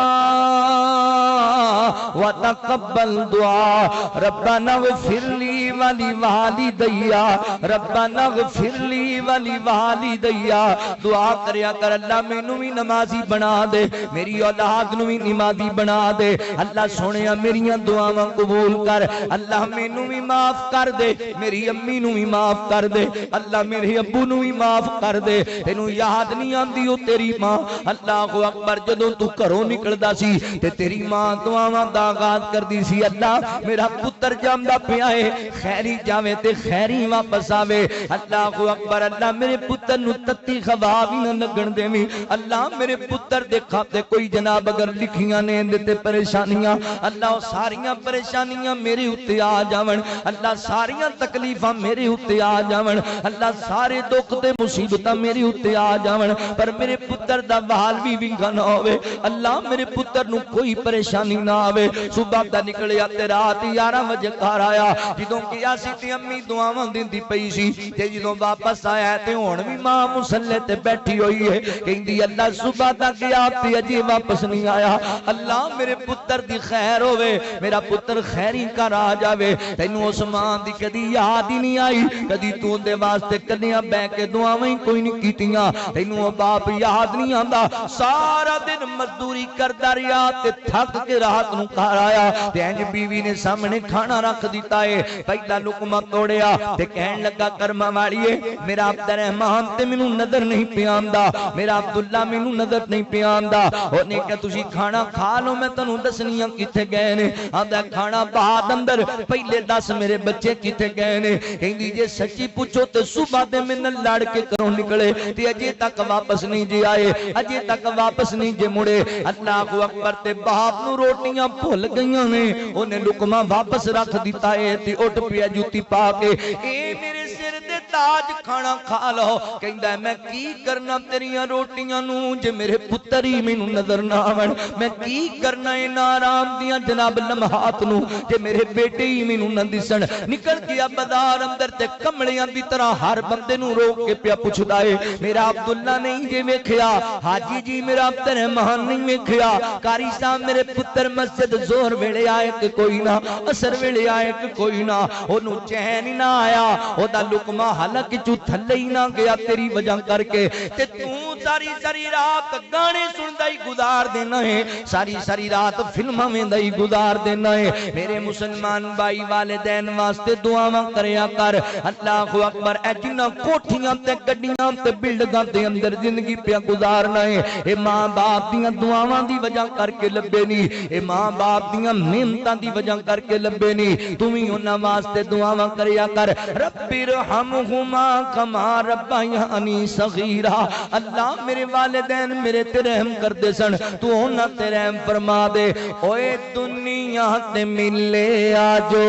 وتقبل دعاء ربنا اغفر لی ولی والدیا ربنا اغفر لی ولی والدیا دعا کریا کر اللہ مینوں بھی نمازی بنا دے میری اولاد نوں بھی نمازی بنا دے اللہ سونیا میریاں دعاواں قبول کر اللہ مینوں بھی معاف کر دے میری امی نوں بھی معاف کر دے اللہ میرے ابو نوں بھی معاف کر دے تینوں یاد نہیں آندی او تیری ماں اللہ اکبر جدوں تو گھروں نکلدا سی تے تیری ماں دعاواں دا آغاز کردی سی اللہ میرا پتر جاندا پیا ہے خیری جاوے تے خیری واپس آوے اللہ اکبر اللہ میرے پتر نوں تتی خوا بھی نہ لگن دیویں اللہ میرے پتر دے کھاتے کوئی جناب اگر لکھیاں نے تے پریشانیاں اللہ ساریاں پریشانیاں میرے اوتے آ جاون اللہ ساریاں تکلیفاں میرے اوتے آ جاون اللہ سارے دکھ تے مصیبتاں میرے اوتے آ جاون پر میرے پتر دا بحال بھی ونگا نہ ہوے اللہ میرے پتر نوں کوئی پریشانی نہ آوے صبح دا نکلیا تے رات 11 بجے گھر آیا جدوں کیا سی تے امی دعاواں دیندی پئی سی تے جدوں واپس آیا تے ہن بھی ماں مصلی تے بیٹھی ہوئی ہے کہندی اللہ صبح دا گیا تے اجے واپس نہیں آیا اللہ میرے پتر دی خیر ہوے میرا پتر خیری گھر آ جاوے تینوں اس ماں دی کدی یاد ہی نہیں آئی کدی تو دے واسطے کلیاں بہ کے دعاواں کوئی نہیں کیتیاں تینوں باپ یاد نہیں آندا سارا دن مزدوری کردا رہیا تے تھک کے رات نوں گھر آیا تے انج بیوی نے سامنے کھانا رکھ دیتا ہے پہلا لقمہ توڑیا تے کہن لگا کرما والیے میرا عبد الرحمان تے مینوں نظر نہیں پیاندا میرا عبداللہ مینوں نظر نہیں پیاندا اونے کہ تسی کھانا کھا لو میں تانوں دسنیاں کتے گئے نے آندا کھانا بعد اندر پہلے دس میرے بچے کتے گئے نے کہندی جے سچی پوچھو تے صبح دے میں لڑ کے کروں نکلے تے اجے تک واپس نہیں جی آئے اجے تک واپس نہیں جے مڑے اللہ اکبر تے باپ نو روٹیاں بھول گئیاں نے اونے لقمہ واپس رکھ دیتا ہے تے اٹھ پیا جوتی پا کے اے میرے سر دے تاج کھانا کھا لو کہندا میں کی کرنا تیریاں روٹیاں نو جے میرے پتر ہی مینوں نظر نہ آون میں کی کرنا اے نارام دیاں جناب لمحات نو جے میرے بیٹے ہی مینوں نہ دسن نکل گیا بازار اندر تے کمڑیاں دی طرح ہر بندے نو روک کے پیا پوچھدا اے میرا عبداللہ نہیں جے ویکھیا حاجی جی میرا عبد الرحمان نہیں ویکھیا قاری صاحب میرے پتر مسجد زہر ویلے آئے کہ کوئی نہ اثر ویلے آئے کہ کوئی نہ اونوں چین ہی نہ آیا او دا لقمہ حلق چوں تھلے ہی نہ گیا تیری وجہ کر کے تے تو ساری رات گانے سندا ہی گزار دینا ہے ساری رات فلماں ویندا ہی گزار دینا ہے میرے مسلمان بھائی والدین واسطے دعاواں کریا کر اللہ اکبر اے جنہاں کوٹھیاں تے گڈیاں تے بلڈنگاں دے اندر زندگی پیا گزارنا ہے اے ماں باپ دیاں دعاواں دی وجہ کر کے لبے نہیں اے ماں باپ دیاں محنتاں دی وجہ کر کے لبے نہیں تو ہی انہاں واسطے دعاواں کریا کر رب ارحمہما کما ربیانی صغیرا اللہ میرے والدین میرے تے رحم کر دے سن تو انہاں تے رحم فرما دے اوے دنیا تے ملے آجو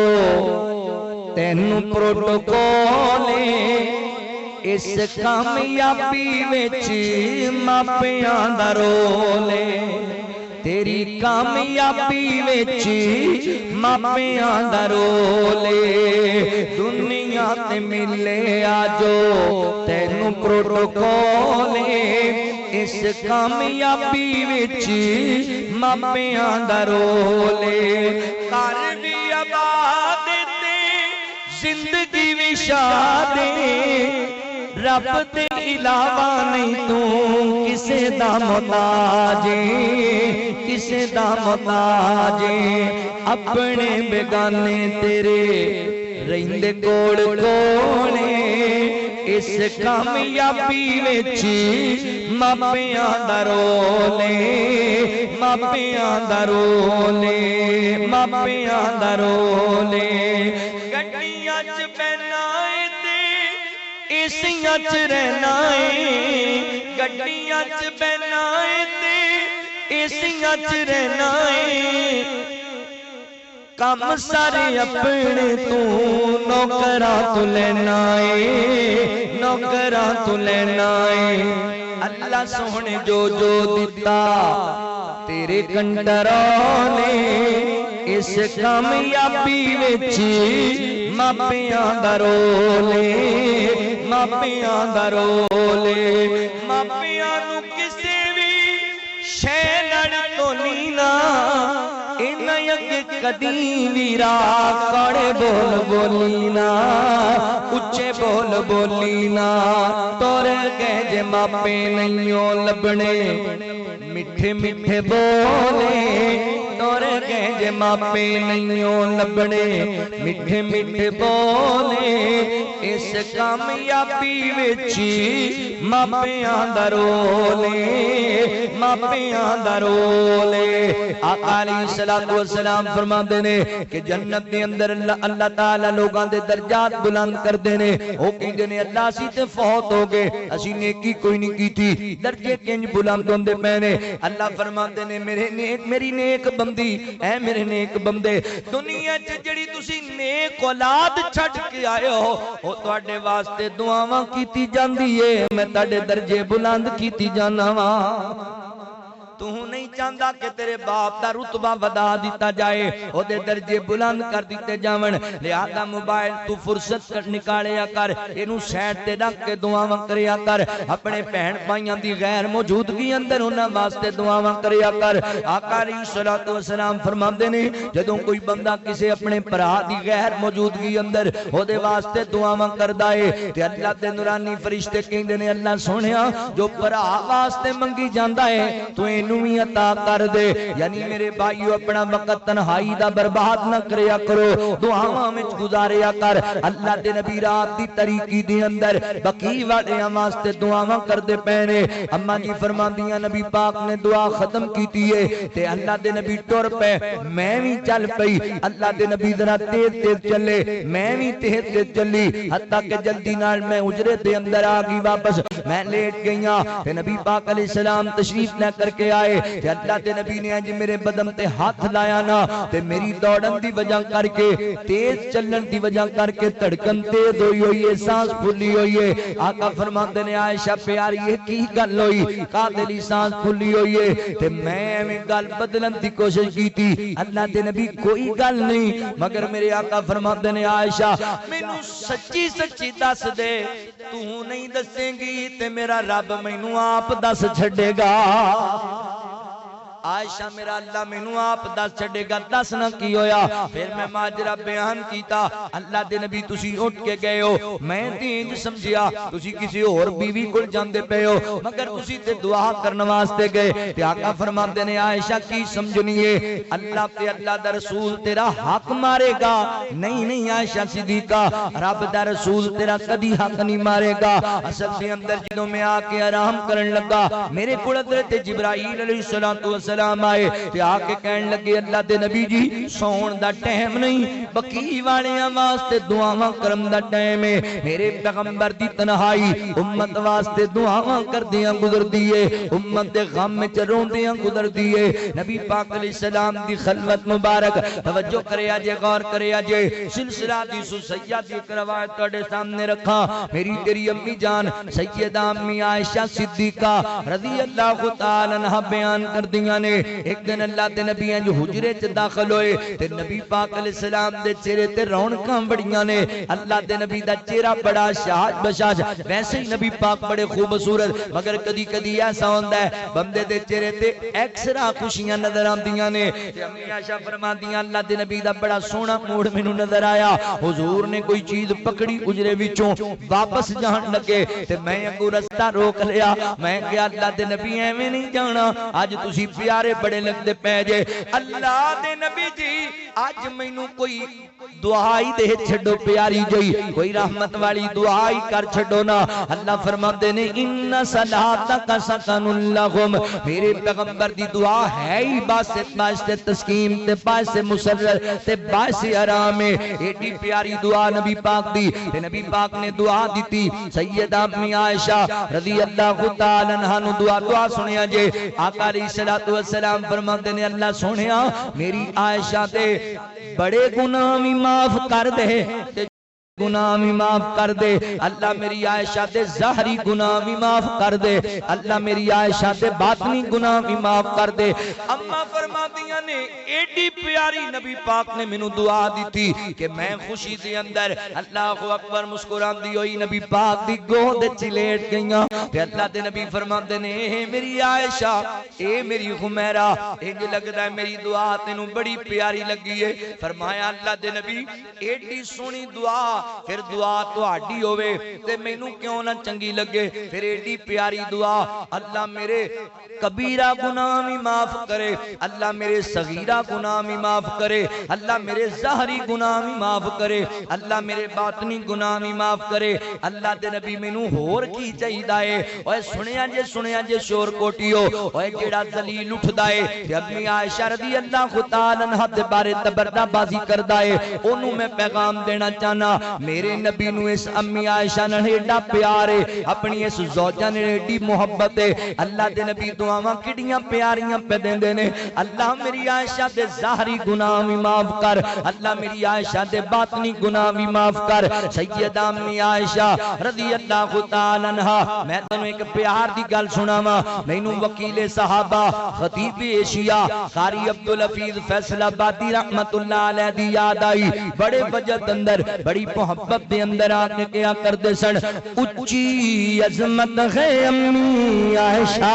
تینوں پروٹوکول اس کامیابی وچ ماپیاں دا رول تیری کامیابی وچ ماپیاں دا رول دنیا تے ملے آجو تینوں پروٹوکول اس کامیابی وچ ماپیاں دا رول کر بھی آباد تے زندگی بھی شاد رب دے علاوہ نہیں تو کسے دا محتاج کسے دا محتاج اپنے بیگانے تیرے رہندے کوڑ کوڑے اس کامیابی وچ ماپیاں the role ماپیاں the role ماپیاں the role گڈیاں چ بہنا ایسیاں چ رہنا ہے گڈیاں چ بہنا تے ایسیاں چ رہنا ہے کم سارے اپنے تو نوکراں تو لینا ہے نوکراں تو لینا ہے اللہ سونے جو دتا تیرے کنڈراں نے اس کامیابی وچ ماپیاں دا رول ماپیاں دا رول ماپیاں نو کسے بھی شے لڑ تو نینا انہاں اگے کدی ویرا کڑے بول بولینا اچے بول بولینا تور گئے جے ماپے نئیوں لبنے میٹھے میٹھے بولے تور گئے جے ماپے نئیوں لبنے میٹھے میٹھے بولے اس کامیابی وچی ماپیاں درولے ماپیاں درولے آقا علیہ السلام فرما دینے کہ جنت دے اندر اللہ تعالیٰ لوگاں دے درجات بلند کر دینے او کہیں دینے اللہ سی تے فوت ہو گئے اسی نیکی کوئی نہیں کی تھی درجے کنج بلند ہوندے پہنے اللہ فرما دینے میری نیک بندی اے میرے نیک بندے دنیا جڑی تسی نیک اولاد چھٹ کے آئے ہو وہ تواڈے واسطے دعاواں کیتی جاندی ہے میں تواڈے درجے بلند کیتی جانا وا تو نہیں چاہتا کہ تیرے باپ دا رتبہ ودا دیتا جائے او دے درجے بلند کر دیتے جاون لہذا موبائل تو فرصت کر نکالیا کر اینو سیٹ تے رکھ کے دعاواں کریا کر اپنے بہن بھائیاں دی غیر موجودگی اندر انہاں واسطے دعاواں کریا کر آقا علیہ الصلوۃ والسلام فرماندے نے جدوں کوئی بندہ کسے اپنے بھرا دی غیر موجودگی اندر او دے واسطے دعاواں کردا ہے تے اللہ دے نورانی فرشتے کہندے نے اللہ سونیا جو بھرا واسطے منگی جاندا ہے تو نوی عطا کر دے یعنی میرے بھائیو اپنا وقت تنہائی دا برباد نہ کریا کرو دعاواں وچ گزاریا کر اللہ دے نبی رات دی طریقی دے اندر بقی والے واسطے دعاواں کر دے پینے اما جی فرماندیاں نبی پاک نے دعا ختم کیتی ہے تے اللہ دے نبی ٹر پے میں بھی چل پئی اللہ دے نبی ذرا تیز تیز چلے میں بھی تیز تیز چلی حتیٰ کہ جلدی نال میں اجرے دے اندر آ گئی واپس میں لیٹ گئیاں تے نبی پاک علیہ السلام تشریف لے کر کے آئے تے اللہ دے نبی نے اج میرے بدن تے ہاتھ لایا نا تے میری دوڑن دی وجہ کر کے تیز چلن دی وجہ کر کے دھڑکن تیز ہوئی ہے سانس پھلی ہوئی ہے آقا فرماندے نے عائشہ پیاری یہ کی گل ہوئی قاتلی سانس پھلی ہوئی ہے تے میں گل بدلن دی کوشش کی تھی اللہ دے نبی کوئی گل نہیں مگر میرے آقا فرماندے نے عائشہ مینوں سچی سچی دس دے تو نہیں دسیں گی تے میرا رب مینوں آپ دس چھڈے گا عائشہ میرا اللہ مینوں آپ دس چھڈے گا دس نہ کی ہویا پھر میں ماجرا بیان کیتا اللہ دے نبی تسی اٹھ کے گئے ہو میں تینج سمجھیا تسی کسی اور بیوی کول جاندے پے ہو مگر تسی تے دعا کرن واسطے گئے تے آقا فرماندے نے عائشہ کی سمجھنی ہے اللہ تے اللہ دا رسول تیرا حق مارے گا نہیں نہیں عائشہ صدیقہ رب دا رسول تیرا کدی حق نہیں مارے گا اصل دے اندر جدوں میں آ کے آرام کرن لگا میرے کول حضرت جبرائیل علیہ السلام سلام آئے تے آ کے کہن لگے اللہ دے نبی جی سون دا ٹائم نہیں بقی والیاں واسطے دعاواں کرم دا ٹائم ہے میرے پیغمبر دی تنہائی امت واسطے دعاواں کردیاں گزر دیئے امت دے غم وچ روندیاں گزر دیئے نبی پاک علیہ السلام دی خلوت مبارک توجہ کریا جے غور کریا جے سلسلہ دی سیدہ دی روایت تواڈے سامنے رکھا میری تیری امی جان سیدہ امی عائشہ صدیقہ رضی اللہ تعالی عنہا بیان کر دیا نے ایک دن اللہ دے نبی انج حجرے چ داخل ہوئے تے نبی پاک علیہ السلام دے چہرے تے رونقاں بڑیاں نے اللہ دے نبی دا چہرہ بڑا شاج بشاج ویسے ہی نبی پاک بڑے خوبصورت مگر کدی کدی ایسا ہوندا ہے بندے دے چہرے تے ایکسرا خوشیاں نظر آندیاں نے تے امی عائشہ فرماندیاں اللہ دے نبی دا بڑا سونا موڈ مینوں نظر آیا حضور نے کوئی چیز پکڑی حجرے وچوں واپس جان لگے تے میں اگوں رستہ روک لیا میں کہ اللہ دے نبی ایویں نہیں جانا اج تسی پیارے بڑے لگتے پہ جے اللہ دے نبی جی آج مینوں کوئی دعائی دے چھڑو پیاری جئی کوئی رحمت والی دعائی کر چھڑو نا اللہ فرماتے نے ان صلاتک سکن لہم میرے پیغمبر دی دعا ہے ہی باعث تسکین تے باعث مسرت تے باعث آرام ایڈی پیاری دعا نبی پاک دی تے نبی پاک نے دعا دیتی سیدہ امی عائشہ رضی اللہ تعالی عنہا نو دعا سنیا جے آقا علیہ السلام فرماتے نے اللہ سنیا میری عائشہ تے بڑے گناہ بھی معاف کر دے گناہ بھی معاف کر دے اللہ میری عائشہ دے ظاہری گناہ بھی معاف کر دے اللہ میری عائشہ دے باطنی گناہ بھی معاف کر دے اما فرماتیاں نے ایڈی پیاری نبی پاک نے مینوں دعا دی تھی کہ میں خوشی دے اندر اللہ اکبر مسکران دی ہوئی نبی پاک دی گود وچ لیٹ گئیاں تے اللہ دے نبی فرماندے نے اے میری عائشہ اے میری خمیرہ انج لگدا ہے میری دعا تینوں بڑی پیاری لگی ہے فرمایا اللہ دے نبی ایڈی سونی دعا پھر دعا تہاڈی ہوے تے مینوں کیوں نہ چنگی لگے پھر ایڈی پیاری دعا اللہ میرے کبیرہ گناہ بھی معاف کرے اللہ میرے صغیرہ گناہ بھی معاف کرے اللہ میرے ظاہری گناہ بھی معاف کرے اللہ میرے باطنی گناہ بھی معاف کرے اللہ دے نبی مینوں ہور کی چاہیدا ہے اوے سنیا جے شور کوٹیو اوے جیڑا ذلیل اٹھدا ہے تے امی عائشہ رضی اللہ تعالی عنہا دے بارے تبردہ بازی کردا ہے اونوں میں پیغام دینا چاہنا میرے نبی نو اس امی عائشہ نال ایڈا پیار ہے اپنی اس زوجہ نے ایڈی محبت ہے اللہ دے نبی دعاواں کڈیاں پیاریاں پہ دیندے نے اللہ میری عائشہ دے ظاہری گناہ بھی معاف کر اللہ میری عائشہ دے باطنی گناہ بھی معاف کر سیدہ امی عائشہ رضی اللہ تعالی عنہا میں تانوں ایک پیار دی گل سناواں مینوں وکیل صحابہ خطیب ایشیا قاری عبدالحفیظ فیصل آبادی رحمت اللہ علیہ دی یاد آئی بڑے وجد اندر بڑی محبت دے اندر آ کے کیا کردے سن اچھی عظمت ہے امی عائشہ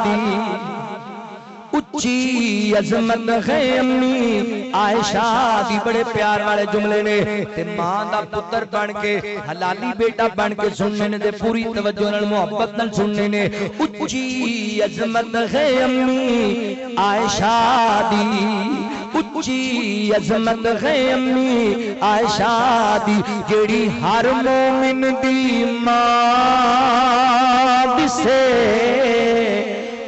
دی اچھی عظمت ہے امی عائشہ دی بڑے پیار والے جملے نے تے ماں دا پتر بن کے حلالی بیٹا بن کے سننے نے تے پوری توجہ نال محبت نال سننے نے اچھی عظمت ہے امی عائشہ دی اچھی عظمت ہے امی عائشہ دی جیڑی ہر مومن دی ماں دسے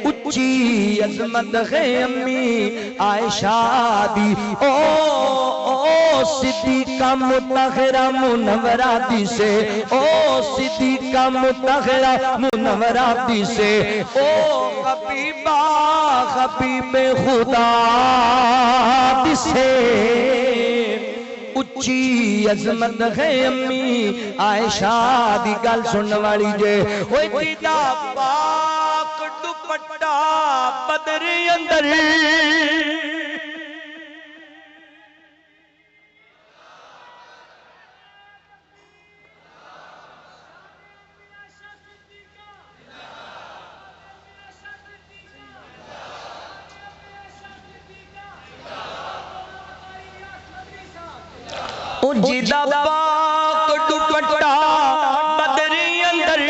اچھی عظمت ہے امی عائشہ دی او صدیقہ مطہرہ منورہ دی سے او صدیقہ مطہرہ منورہ دی سے او حبیبہ حبیب خدا دی سے اچھی عظمت ہے امی عائشہ دی گل سننے والی جے اوے جیدا پاک دوپٹہ بدر اندر جیدہ پاک دوپٹہ بدر اندر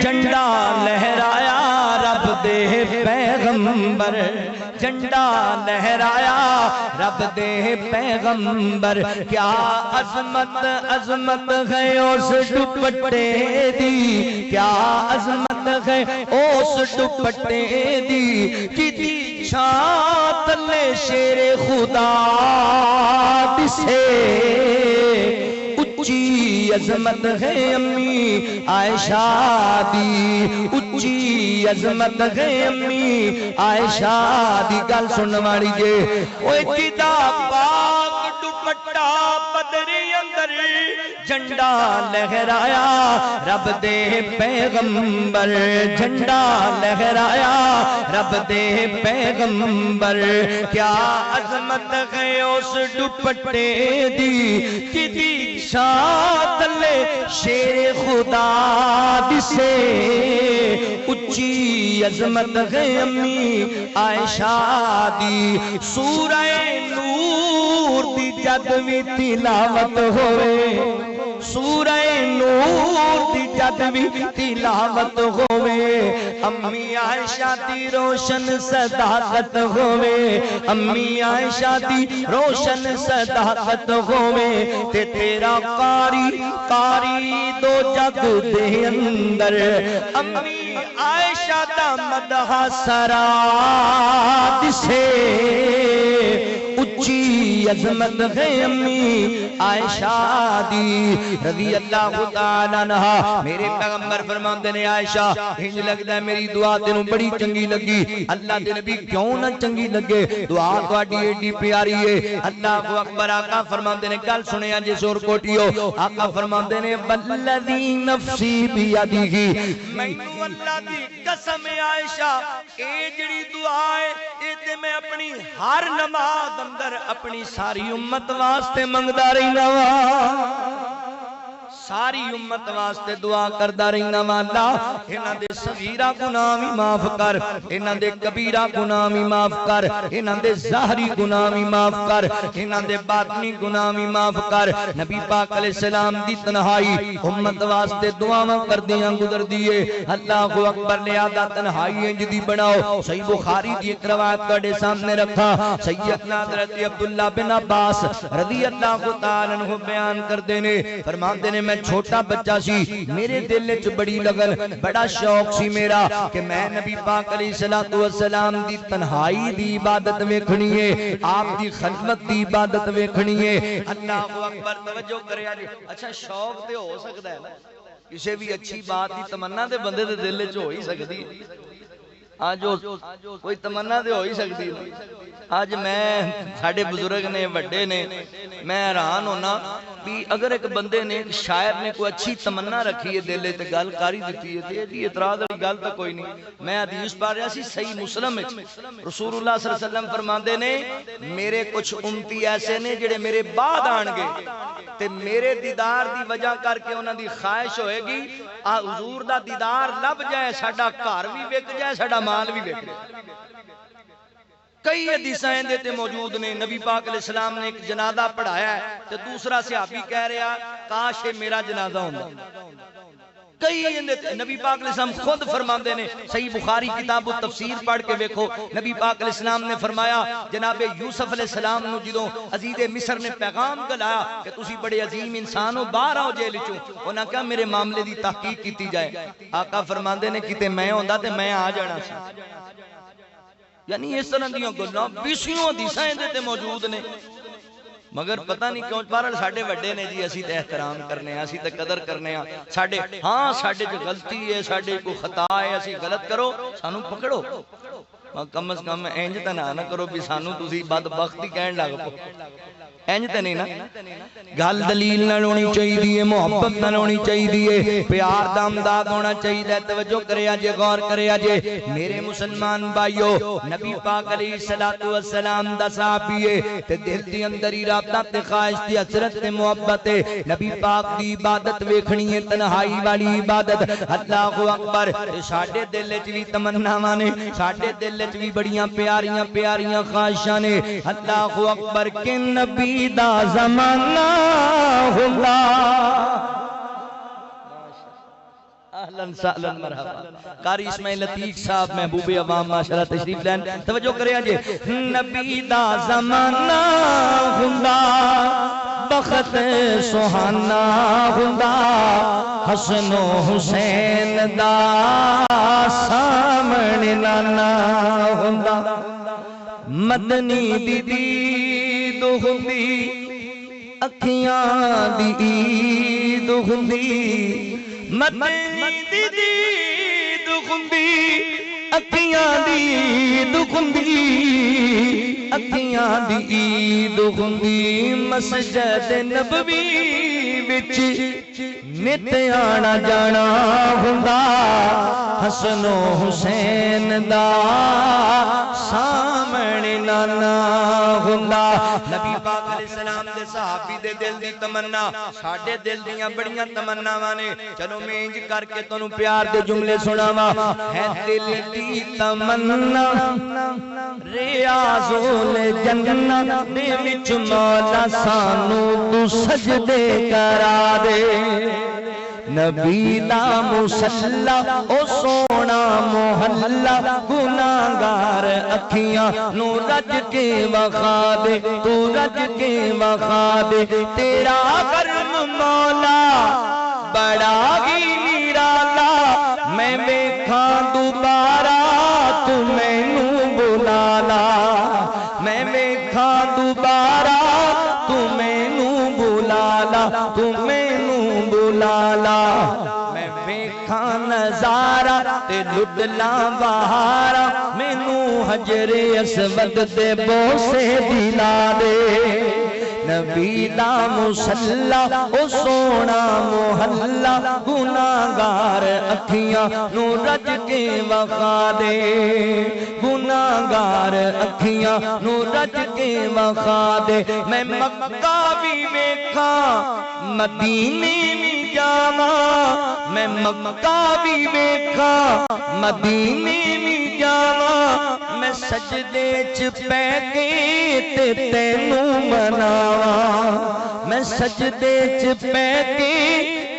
جھنڈا لہرایا رب دے پیغمبر جھنڈا لہرایا رب دے پیغمبر کیا عظمت ہے اس دوپٹے دی کیا عظمت ہے اس دوپٹے دی کتی چھان تلے شیر خدا دسے اچھی عظمت ہے امی عائشہ دی اچھی عظمت ہے امی عائشہ دی گل سننے والی جے اوے جیدا پاک دوپٹہ بدر اندر جھنڈا لہرایا رب دے پیغمبر جھنڈا لہرایا رب دے پیغمبر کیا عظمت ہے اس دوپٹے دی کدی شان تلے شیر خدا دسے اچھی عظمت ہے امی عائشہ دی سورہ نور دی جد وی تلاوت ہوئے سورہ نور دی جد وی تلاوت ہوئے امی عائشہ دی روشن صداقت ہوئے امی عائشہ دی روشن صداقت ہوئے تے تیرا قاری دو جگ دے اندر امی عائشہ دا مدح سرا دسے اچھی عظمت ہے امی عائشہ دی رضی اللہ تعالی عنہ میرے پیغمبر فرماندے نے عائشہ انج لگدا ہے میری دعا تینوں بڑی چنگی لگی اللہ دے نبی کیوں نہ چنگی لگے دعا تہاڈی ایڈی پیاری ہے اللہ اکبر آقا فرماندے نے گل سنیا جے سور کوٹیو آقا فرماندے نے والذی نفسی بیدہ مینوں اللہ دی قسم عائشہ اے جڑی دعا ہے اے تے میں اپنی ہر نماز اندر اپنی ساری امت واسطے منگدا رہنا وا ساری امت واسطے دعا کردا رہنا وا اللہ انہاں دے صغیرہ گناہ وی معاف کر انہاں دے کبیرہ گناہ وی معاف کر انہاں دے ظاہری گناہ وی معاف کر انہاں دے باطنی گناہ وی معاف کر نبی پاک علیہ السلام دی تنہائی امت واسطے دعاواں کردیاں گزر دیے اللہ اکبر لہذا تنہائی انج دی بناؤ صحیح بخاری دی ایک روایت تہاڈے سامنے رکھا سیدنا حضرت عبداللہ بن عباس رضی اللہ تعالی عنہ بیان کردے نے فرماندے نے میں چھوٹا بچہ سی میرے دل وچ بڑی لگن بڑا شوق سی میرا کہ میں نبی پاک علیہ الصلوۃ والسلام دی تنہائی دی عبادت ویکھنی ہے آپ دی خلوت دی عبادت ویکھنی ہے اللہ اکبر توجہ کریا جی اچھا شوق تے ہو سکدا ہے نا کسی بھی اچھی بات دی تمنا تے بندے دے دل وچ ہو ہی سکدی ہے آج کوئی تمنا دے ہو ہی سکتی آج میں ساڑھے بزرگ نے وڈے نے میں حیران ہونا بھی اگر ایک بندے نے ایک شاعر نے کوئی اچھی تمنا رکھی ہے دل تے گل کاری دیتی ہے تے اعتراض والی گل تو کوئی نہیں میں حدیث پڑھ رہا سی صحیح مسلم رسول اللہ صلی اللہ علیہ وسلم فرماندے نے میرے کچھ امتی ایسے نے جڑے میرے بعد آن گے تے میرے دیدار دی وجہ کر کے انہاں دی خواہش ہوئے گی حضور دا دیدار لب جائے ساڈا گھر بھی وک جائے ساڈا مال بھی وک جائے کئی حدیثاں اندے تے موجود نے نبی پاک علیہ السلام نے ایک جنازہ پڑھایا ہے تے دوسرا صحابی کہہ رہا کاش میرا جنازہ ہوندا کئی نبی پاک علیہ السلام خود فرماندے نے صحیح بخاری کتاب التفسیر پڑھ کے دیکھو نبی پاک علیہ السلام نے فرمایا جناب یوسف علیہ السلام نو جدوں عزیز مصر نے پیغام گلایا کہ تسی بڑے عظیم انسان ہو باہر آؤ جیل چوں انہاں کہا میرے معاملے دی تحقیق کیتی جائے آقا فرماندے نے کتے میں ہوندا تے میں آ جانا سی یعنی اس طرح دیاں گلاں بیسیوں حدیثاں اندے تے موجود نے مگر پتہ نہیں کیوں بہرحال ساڈے وڈے نے جی اسی تے احترام کرنے ہیں اسی تے قدر کرنے ہیں ساڈے ہاں ساڈے جو غلطی ہے ساڈے کو خطا ہے اسی غلط کرو سانو پکڑو کم از کم انج تے نہ کرو بھی سانو تسی بدبختی کہن لگ پو انج تے نہیں نا گل دلیل نال ہونی چاہیے محبت نال ہونی چاہیے پیار دا امداد ہونا چاہیے توجہ کریا جے غور کریا جے میرے مسلمان بھائیو نبی پاک علیہ الصلوۃ والسلام دا صحابی ہے تے دل دے اندر ارادہ تے خواہش تے حسرت تے محبت ہے نبی پاک دی عبادت ویکھنی ہے تنہائی والی عبادت اللہ اکبر ساڈے دل وچ وی تمناواں نے ساڈے دل وچ وی بڑیاں پیاریاں پیاریاں خواہشاں نے اللہ اکبر کہ نبی دا زمانہ ہوندا اہلاً سہلاً مرحبا قاری اسماعیل لطیف صاحب محبوب عوام معاشرہ تشریف لین توجہ کریا جے نبی دا زمانہ ہوندا بخت سہانا ہوندا حسن و حسین دا سامنے نانا ہوندا مدنی دی دید ہوندی اکھیاں دی عید ہوندی مدنی دی دید ہوندی اکھیاں دی عید ہوندی اکھیاں دی عید ہوندی مسجد نبوی وچ نت آنا جانا ہوندا حسن و حسین دا سامنے نانا ہوندا نبی پاک علیہ السلام دے صحابی دے دل دی تمنا ساڈے دل دیاں بڑیاں تمناواں نے چلو میں انج کر کے تانوں پیار دے جملے سناواں ہے دل دی تمنا ریاض الجنت دے وچ مولا سانو تو سجدے کرا دے نبی دا مصلا او سونا محلہ گناہگار اکھیاں نو رج کے وخا دے تو رج کے وخا دے تیرا کرم مولا بڑا ہی نرالا میں ویکھاں دوبارہ تو مینوں بلا لا میں ویکھاں دوبارہ تو مینوں بلا لا تو مینوں بلا لا میں ویکھاں نظارہ تے لٹ لاں بہارا مینوں حجر اسود دے بوسے دلا دے نبی دا مصلا او سونا محلہ گناہگار اکھیاں نو رج کے وقا دے گناہگار اکھیاں نو رج کے وقا دے میں مکہ بھی ویکھاں مدینے بھی جاواں میں مکہ بھی ویکھاں مدینے بھی جاواں میں سجدے چ پے کے تے تینوں مناواں میں سجدے چ پے کے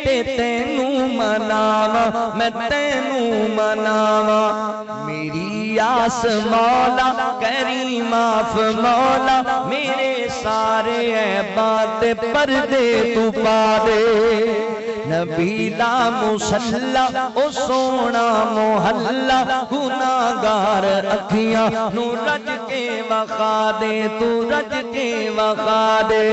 تے تینوں مناواں میں تینوں مناواں میری آس مولا کریم معاف مولا میرے سارے عیبات پردے تو پا دے نبی دا مصلا او سونا محلہ گناہگار اکھیاں نو رج کے وقا دے تو رج کے وقا دے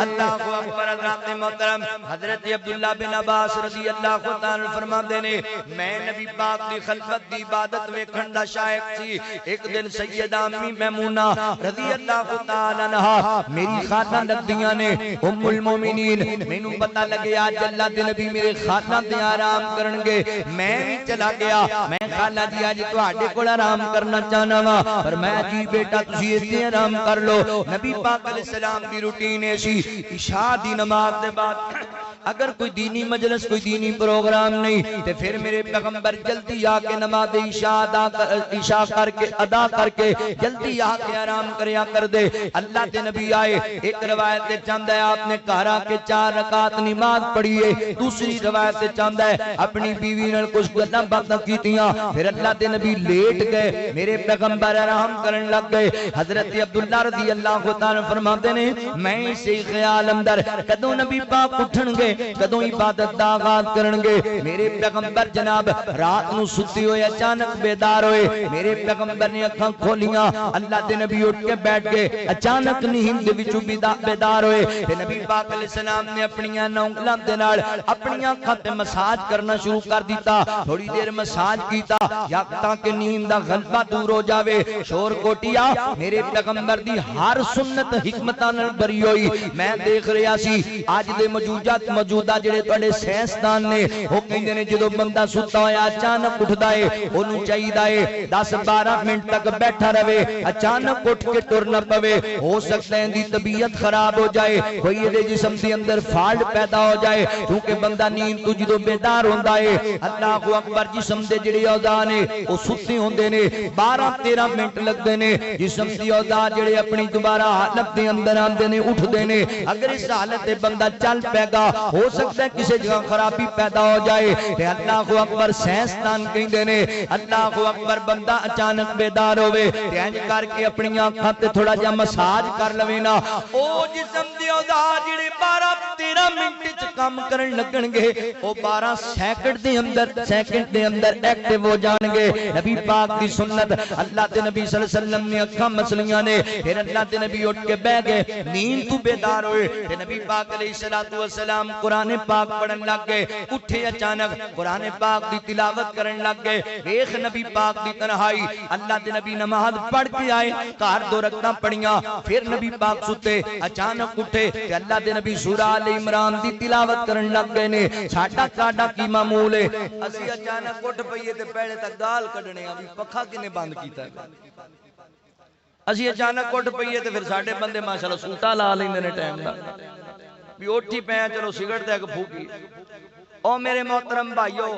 اللہ اکبر حضرات محترم حضرت عبداللہ بن عباس رضی اللہ تعالی فرماتے نے میں نبی پاک دی خلفت دی عبادت ویکھن دا شائق سی ایک دن سیدہ امی میمونہ رضی اللہ تعالی عنہا میری خالہ لگدیاں نے ام المومنین مینوں پتہ لگے آج اللہ دے نبی میرے خالہ تے آرام کرنگے میں بھی چلا گیا میں خالہ جی آج تواڈے کول آرام کرنا چاہنا وا پر میں جی بیٹا تسی ایتھے آرام کر لو نبی پاک علیہ السلام دی روٹین ایسی عشاء دی نماز دے بعد اگر کوئی دینی مجلس کوئی دینی پروگرام نہیں تے پھر میرے پیغمبر جلدی آ کے نماز عشاء ادا کر کے جلدی آ کے آرام کریا کر دے اللہ دے نبی آئے ایک روایت تے چاہتا ہے آپ نے گھر آ کے 4 رکعت نماز پڑھی ہے دوسری روایت تے چاہتا ہے اپنی بیوی نال کچھ گلاں باتاں کیتیاں پھر اللہ دے نبی لیٹ گئے میرے پیغمبر آرام کرن لگ گئے حضرت عبداللہ رضی اللہ تعالی فرماتے نے میں اسی خیال اندر کدوں نبی پاک اٹھن گے کدوں عبادت دا آغاز کرن گے میرے پیغمبر جناب رات نو ستی ہوئے اچانک بیدار ہوئے میرے پیغمبر نے اکھاں کھولیاں اللہ دے نبی اٹھ کے بیٹھ گئے اچانک نیند دے وچوں بیدار ہوئے تے نبی پاک علیہ السلام نے اپنی انگلاں دے نال اپنی اکھاں تے مساج کرنا شروع کر دیتا تھوڑی دیر مساج کیتا یا تاکہ نیند دا غلبہ دور ہو جاوے شور کوٹیا میرے پیغمبر دی ہر سنت حکمتاں نال بری ہوئی میں دیکھ رہا سی اج دے موجودہ جڑے تواڈے سائنسدان نے او کہندے نے جدوں بندہ ستا ہویا اچانک اٹھدا ہے اونوں چاہیدا ہے 10-12 منٹ تک بیٹھا رہے اچانک اٹھ کے ٹر نہ پوے ہو سکتا ہے دی طبیعت خراب ہو جائے کوئی دے جسم دے اندر فالٹ پیدا ہو جائے کیونکہ بندہ نیند تو جدوں بیدار ہوندا ہے اللہ اکبر جسم دے جڑے اعضاء نے او ستے ہوندے نے 12-13 منٹ لگدے نے جسم دی اعضاء جڑے اپنی دوبارہ حالت دے اندر آندے نے اٹھدے نے اگر اس حالت تے بندہ چل پے گا ہو سکتا ہے کسی جگہ خرابی پیدا ہو جائے تے اللہ اکبر سائنسدان کہندے نے اللہ اکبر بندہ اچانک بیدار ہوے تے انج کر کے اپنی آنکھاں تے تھوڑا جا مساج کر لوے نا او جسم دی اعضاء جڑے 12-13 منٹ وچ کام کرن لگن گے او 12 سیکنڈ دے اندر ایکٹیو ہو جان گے نبی پاک دی سنت اللہ دے نبی صلی اللہ علیہ وسلم نے اکھاں مسلیاں نے پھر اللہ دے نبی اٹھ کے بیٹھ گئے نیند تو بیدار ہوئے تے نبی پاک علیہ الصلوۃ والسلام قرآن پاک پڑھن لگ گئے اٹھے اچانک قرآن پاک دی تلاوت کرن لگ گئے ایک نبی پاک دی تنہائی اللہ دے نبی نماز پڑھ کے آئے گھر 2 رکعتاں پڑھیاں پھر نبی پاک ستے اچانک اٹھے تے اللہ دے نبی سورہ آل عمران دی تلاوت کرن لگ گئے نے ساڈا کی معمول ہے اسی اچانک اٹھ پئیے تے پہلے تک گال کڈنے آ بھی پکھا کنے بند کیتا ہے اسی اچانک اٹھ پئیے تے پھر ساڈے بندے ماشاءاللہ سوٹا لا لیندے نے ٹائم دا بھی اٹھی پے چلو سگرٹ تے ایک پھوکی او میرے محترم بھائیو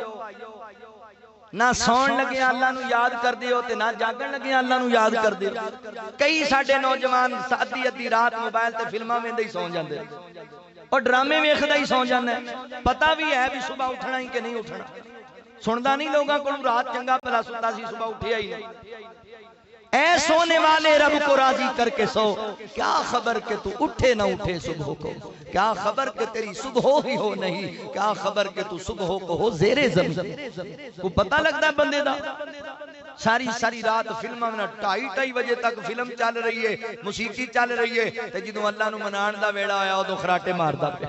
نہ سون لگے اللہ نو یاد کر دیو تے نہ جاگن لگے اللہ نو یاد کر دیو کئی ساڈے نوجوان ادھی رات موبائل تے فلماں ویندے ہی سو جاندے اور ڈرامے ویکھدا ہی سو جاندا ہے پتہ بھی ہے بھی صبح اٹھنا ہی کہ نہیں اٹھنا سندا نہیں لوگاں کولوں رات چنگا بھلا ستا سی صبح اٹھیا ہی نہیں اے سونے والے رب کو راضی کر کے سو، کیا خبر کہ تو اٹھے نہ اٹھے صبح کو، کیا خبر کہ تیری صبح ہی ہو نہیں، کیا خبر کہ تو صبح کو ہو زیر زمزم۔ کو پتہ لگتا ہے بندے دا ساری رات فلم میں 2:30 بجے تک فلم چل رہی ہے، موسیقی چل رہی ہے، تے جدوں اللہ نو منان دا ویڑا آیا ادو خراٹے ماردا پیا۔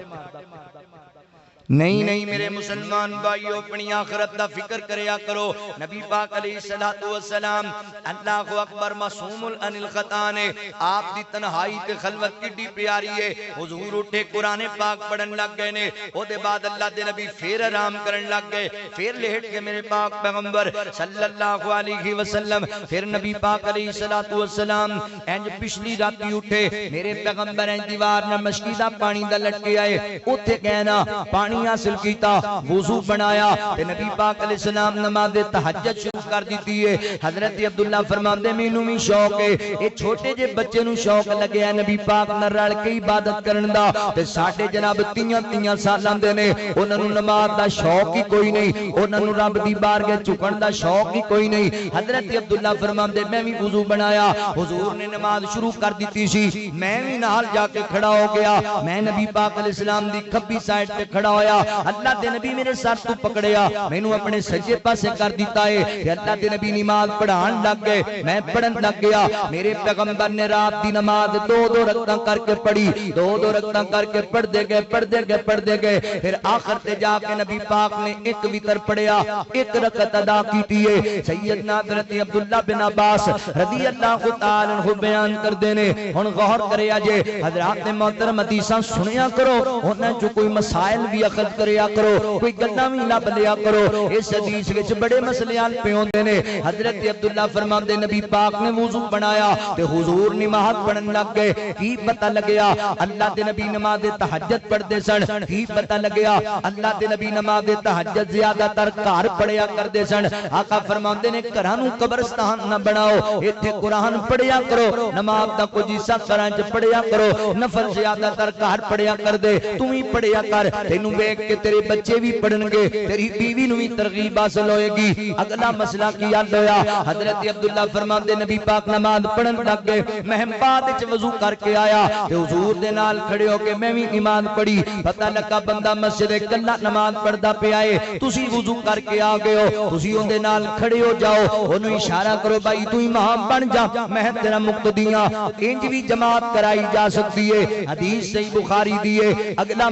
نہیں میرے مسلمان بھائیو، اپنی آخرت دا فکر کریا کرو۔ نبی پاک علیہ السلام اللہ اکبر معصوم عن الخطا نے، آپ دی تنہائی تے خلوت کڈی پیاری ہے۔ حضور اٹھے قرآن پاک پڑھن لگ گئے نے، او دے بعد اللہ دے نبی پھر آرام کرن لگ گئے، پھر لیٹ کے میرے پاک پیغمبر صلی اللہ علیہ وسلم، پھر نبی پاک علیہ السلام انج پچھلی راتی اٹھے، میرے پیغمبر انج دیوار نہ مشکی دا پانی دا لٹکے آئے، اوتھے کہنا پانی حاصل کیتا، وضو بنایا، تے نبی پاک علیہ السلام نماز تہجد شروع کر دیتی ہے۔ حضرت عبداللہ فرماندے مینوں بھی شوق ہے، اے چھوٹے جے بچے نوں شوق لگیا نبی پاک نال رل کے عبادت کرن دا، تے ساڈے جناب 3 سالاں دے نے، انہاں نوں نماز دا شوق ہی کوئی نہیں، انہاں نوں رب دی بارگاہ جھکن دا شوق ہی کوئی نہیں۔ حضرت عبداللہ فرماندے میں بھی وضو بنایا، حضور نے نماز شروع کر دیتی سی، میں بھی نال جا کے کھڑا ہو گیا، میں نبی پاک علیہ السلام دی کھبی سائیڈ تے کھڑا ہویا، اللہ دے نبی میرے سر تو پکڑیا، میں نو اپنے سجے پاسے کر دیتا ہے کہ اللہ دے نبی نماز پڑھان لگ گئے، میں پڑھن لگ گیا۔ میرے پیغمبر نے رات دی نماز 2 رکعتاں کر کے پڑھی، 2 رکعتاں کر کے پڑھتے گئے، پھر آخر تے جا کے نبی پاک نے 1 وتر پڑھیا، 1 رکعت ادا کیتی ہے۔ سیدنا حضرت عبداللہ بن عباس رضی اللہ تعالی عنہ بیان کردے نے، ہن غور کریا جے حضرات محترم حدیثاں سنیا کرو، انہاں جو کوئی مسائل بھی اخذ کریا کرو، کوئی گلاں بھی لب لیا کرو، اس حدیث وچ بڑے مسئلے پے ہوندے نے۔ حضرت عبداللہ فرماندے نبی پاک نے وضو بنایا تے حضور نماز پڑھن لگ گئے، کی پتہ لگیا اللہ دے نبی نماز تہجد پڑھدے سن، کی پتہ لگیا اللہ دے نبی نماز تہجد زیادہ تر گھر پڑھیا کردے سن۔ آقا فرماندے نے گھراں نوں قبرستان نہ بناؤ، ایتھے قرآن پڑھیا کرو، نماز دا کچھ حصہ گھراں وچ پڑھیا کرو، نفل زیادہ تر گھر پڑھیا کر دے، تو بھی پڑھیا کر، تینوں ویکھ کہ تیرے بچے بھی پڑھن گے، تیری بیوی نو بھی ترغیب حاصل ہوئے گی۔ اگلا مسئلہ کیا ہویا، حضرت عبداللہ فرماندے نبی پاک نماز پڑھن لگ گئے، میں بعد وچ وضو کر کے آیا تے حضور دے نال کھڑے ہو کے میں بھی نماز پڑھی، پتہ لگا بندہ مسجد کلا نماز پڑھدا پیا ہے، تسی وضو کر کے آ گئے ہو، تسی اون دے نال کھڑے ہو جاؤ، اونوں اشارہ کرو بھائی تو امام بن جا، میں تیرا مقتدی ہاں۔ انج بھی جماعت کرائی جا سکتی ہے، حدیث صحیح بخاری دی ہے۔ اگلا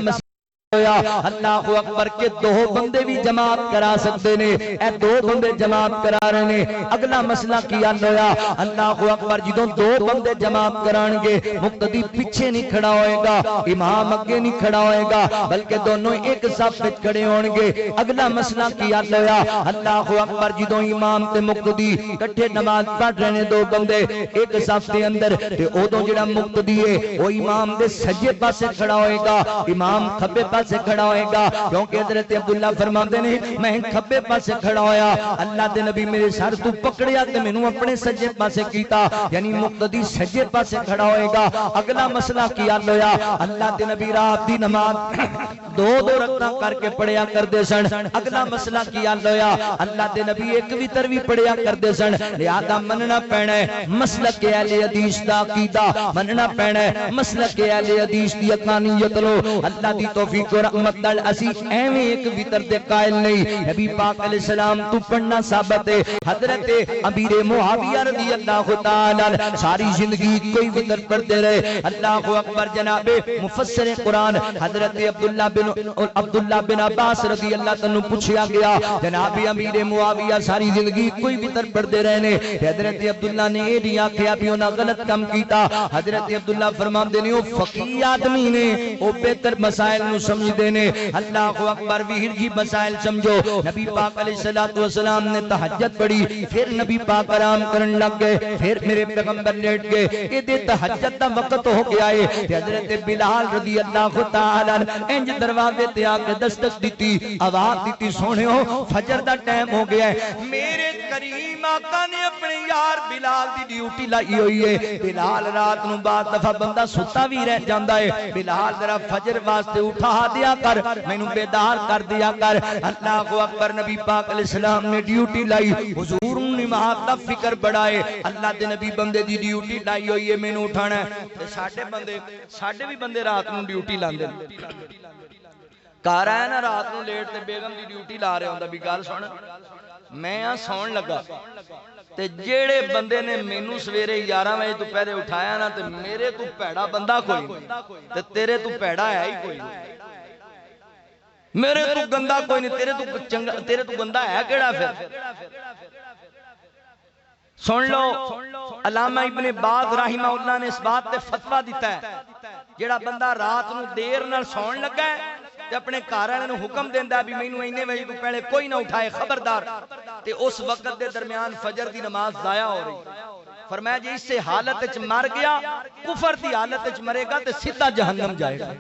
اللہ اکبر کے 2 بندے بھی جماعت کرا سکتے نے، اے 2 بندے جماعت کرا رہے نے۔ اگلا مسئلہ کیا ہویا، اللہ اکبر جدوں 2 بندے جماعت کران گے، مقتدی پیچھے نہیں کھڑا ہوئے گا، امام اگے نہیں کھڑا ہوئے گا، بلکہ دونوں ایک صف وچ کھڑے ہون گے۔ اگلا مسئلہ کیا ہویا، اللہ اکبر جدوں امام تے مقتدی اکٹھے نماز پڑھ رہے نے 2 بندے ایک صف دے اندر، تے اودوں جڑا مقتدی ہے وہ امام دے سجے پاسے کھڑا ہوئے گا، امام کھبے سے کھڑا ہوئے گا، کیونکہ حضرت عبداللہ فرماندے نے میں کھبے پاسے کھڑا ہویا، اللہ دے نبی میرے سر تو پکڑیا تے مینوں اپنے سجے پاسے کیتا، یعنی مقتدی سجے پاسے کھڑا ہوئے گا۔ اگلا مسئلہ کیا ہویا، اللہ دے نبی رات دی نماز 2 رکعتاں کر کے پڑھیا کردے سن۔ اگلا مسئلہ کیا ہویا، اللہ دے نبی 1 وتر بھی پڑھیا کردے سن، لہذا مننا پینا ہے مسلک اہل حدیث دا عقیدہ، مننا پینا ہے مسلک اہل حدیث دی حقانیت لو۔ اللہ دی توفیق رحمت دل اسی ایویں 1 وتر دے قائل نہیں، نبی پاک علیہ السلام تو پڑھنا ثابت ہے۔ حضرت امیر معاویہ رضی اللہ تعالی عنہ ساری زندگی کوئی وتر پڑھتے رہے۔ اللہ اکبر، جناب مفسر قرآن حضرت عبداللہ بن عباس رضی اللہ عنہ پوچھا گیا، جناب امیر معاویہ ساری زندگی کوئی وتر پڑھتے رہے نے، حضرت عبداللہ نے یہ نہیں آکھیا بھی انہاں غلط کام کیتا، حضرت عبداللہ فرماندے نے وہ فقیہ آدمی نے، وہ بہتر مسائل نو سمجھ دینے۔ اللہ اکبر، وحیر کی مسائل سمجھو۔ نبی پاک علیہ السلام نے تہجد پڑھی، پھر نبی پاک آرام کرن لگ گئے، پھر میرے پیغمبر لیٹ گئے، یہ دے تہجد دا وقت ہو گیا ہے۔ حضرت بلال رضی اللہ تعالی عنہ انج دروازے تے آ کے دستک دیتی آواز دیتی سونےو فجر دا ٹائم ہو گیا ہے میرے کریم آقا نے اپنے یار بلال دی ڈیوٹی لائی ہوئی ہے بلال رات نو بعد دفعہ بندہ ستا بھی رہ جاندا ہے بلال ذرا فجر واسطے اٹھا دیا کر مینوں بیدار کر دیا کر اللہ اکبر نبی پاک علیہ السلام نے ڈیوٹی لائی حضور نماز دا فکر بڑا ہے اللہ دے نبی بندے دی ڈیوٹی لائی ہوئی ہے مینوں اٹھانا ہے تے ساڈے بھی بندے رات نو ڈیوٹی لاندے گھر آیا نا رات نو لیٹ تے بیگم دی ڈیوٹی لا رہا ہوندا بھی گل سن میں سون لگا تے جیڑے بندے نے مینوں سویرے 11 بجے تو پہلے اٹھایا نا تے میرے تو پیڑا بندہ کوئی نہیں تے تیرے تو پیڑا ہے ہی کوئی نہیں میرے تو گندا کوئی نہیں تیرے تو گندا ہے کیڑا پھر سن لو علامہ ابن باز رحمہ اللہ نے اس بات تے فتویٰ دیتا ہے جیڑا بندہ رات نو دیر نال سون لگا ہے تے اپنے گھر والے نوں حکم دیندا ہے بھی مینوں اینے وجے تو پہلے کوئی نہ اٹھائے خبردار تے اس وقت دے درمیان فجر دی نماز ضائع ہو رہی فرمایا جی اس سے حالت وچ مر گیا کفر دی حالت وچ مرے گا تے سیدھا جہنم جائے گا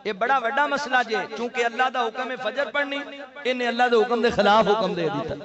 یہ بڑا بڑا مسئلہ جے چونکہ اللہ دا حکم ہے فجر پڑھنی انہیں اللہ دے حکم دے خلاف حکم دے دیتا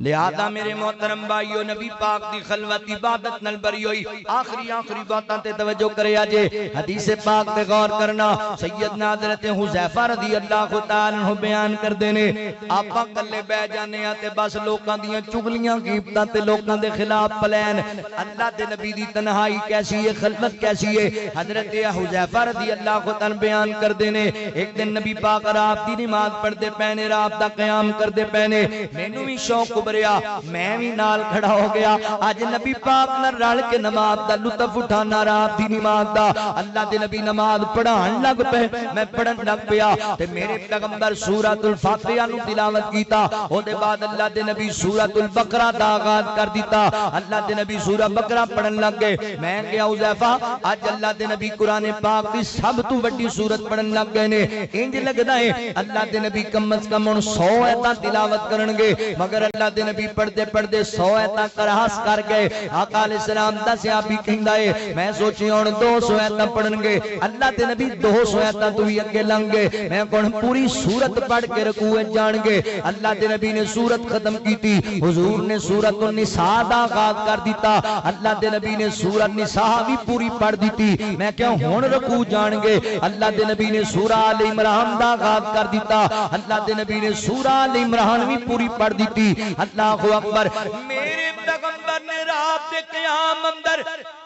لہذا میرے محترم بھائیو نبی پاک دی خلوت عبادت نال بری ہوئی آخری باتاں تے توجہ کرے آجے حدیث پاک تے غور کرنا سیدنا حضرت حذیفہ رضی اللہ تعالیٰ عنہ بیان کر دینے آپا کلے بے جانے آتے بس لوکاں دیاں چگلیاں غیبتاں تے لوکاں دے خلاف پلین اللہ دے نبی دی تنہائی کیسی ہے خلوت کیسی ہے حضرت حذیفہ رضی اللہ تعالیٰ بیان کر دینے ایک دن نبی پاک رات دی نماز پڑھتے پہنے رات دا قیام کردے پہنے مینوں بھی شوق بریا میں بھی نال کھڑا ہو گیا آج نبی پاک نہ رل کے نماز دا لطف اٹھانا رات دی نماز دا اللہ دے نبی نماز پڑھان لگ پہ میں پڑھن لگ پیا تے میرے پیغمبر سورۃ الفاتحہ نو تلاوت کیتا او دے بعد اللہ دے نبی سورۃ البقرہ دا آغاز کر دیتا اللہ دے نبی سورہ بقرہ پڑھن لگ گئے میں کہیا حذیفہ اج اللہ دے نبی قرآن پاک دی سب تو بڑی سورت پڑھن لگ گئے نے انج لگدا ہے اللہ دے نبی کم از کم 100 ایتاں تلاوت کرن گے مگر اللہ دے نبی پڑھتے 100 ایتاں کراس کر گئے آقا علیہ السلام دا صحابی کہندا ہے میں سوچی ہن 200 ایتاں پڑھن گے اللہ دے نبی 200 ایتاں تو بھی اگے لنگ گئے میں کون پوری سورت پڑھ کے رکوع وچ جان گے اللہ دے نبی نے سورت ختم کیتی حضور نے سورۃ النساء دا آغاز کر دیتا اللہ دے نبی نے سورۃ النساء بھی پوری پڑھ دیتی میں کہوں ہن رکوع جان گے اللہ دے نبی نے سورہ آل عمران دا آغاز کر دیتا اللہ دے نبی نے سورہ آل عمران بھی پوری پڑھ دیتی اللہ اکبر میرے پیغمبر نے رات دے قیام اندر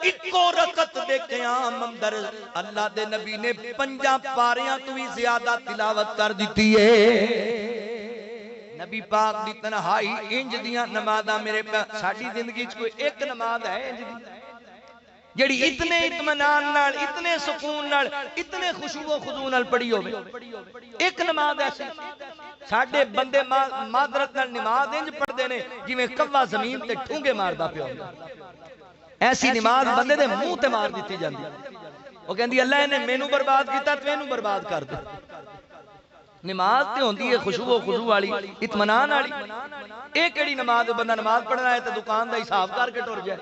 اکو رکعت دے قیام اندر اللہ دے نبی نے 5 پاریاں تو بھی زیادہ تلاوت کر دیتی ہے نبی پاک دی تنہائی انج دیاں نمازاں میرے ساڈی زندگی وچ کوئی ایک نماز ہے انج دی جڑی اتنے اطمینان نال اتنے سکون نال اتنے خشوع و خضوع نال پڑھی ہوے ایک نماز ایسی ساڈے بندے معذرت نال نماز انج پڑھدے نے جویں کوا زمین تے ٹھونگے ماردا پیا ہوندا ایسی نماز بندے دے منہ تے مار دتی جاندی او کہندی اللہ نے مینوں برباد کیتا تے اینوں برباد کر دے نماز تے ہوندی ہے خشوع و خضوع والی اطمینان والی اے کیڑی نماز بندہ نماز پڑھنا ہے تے دکان دا حساب کر کے ٹر جائے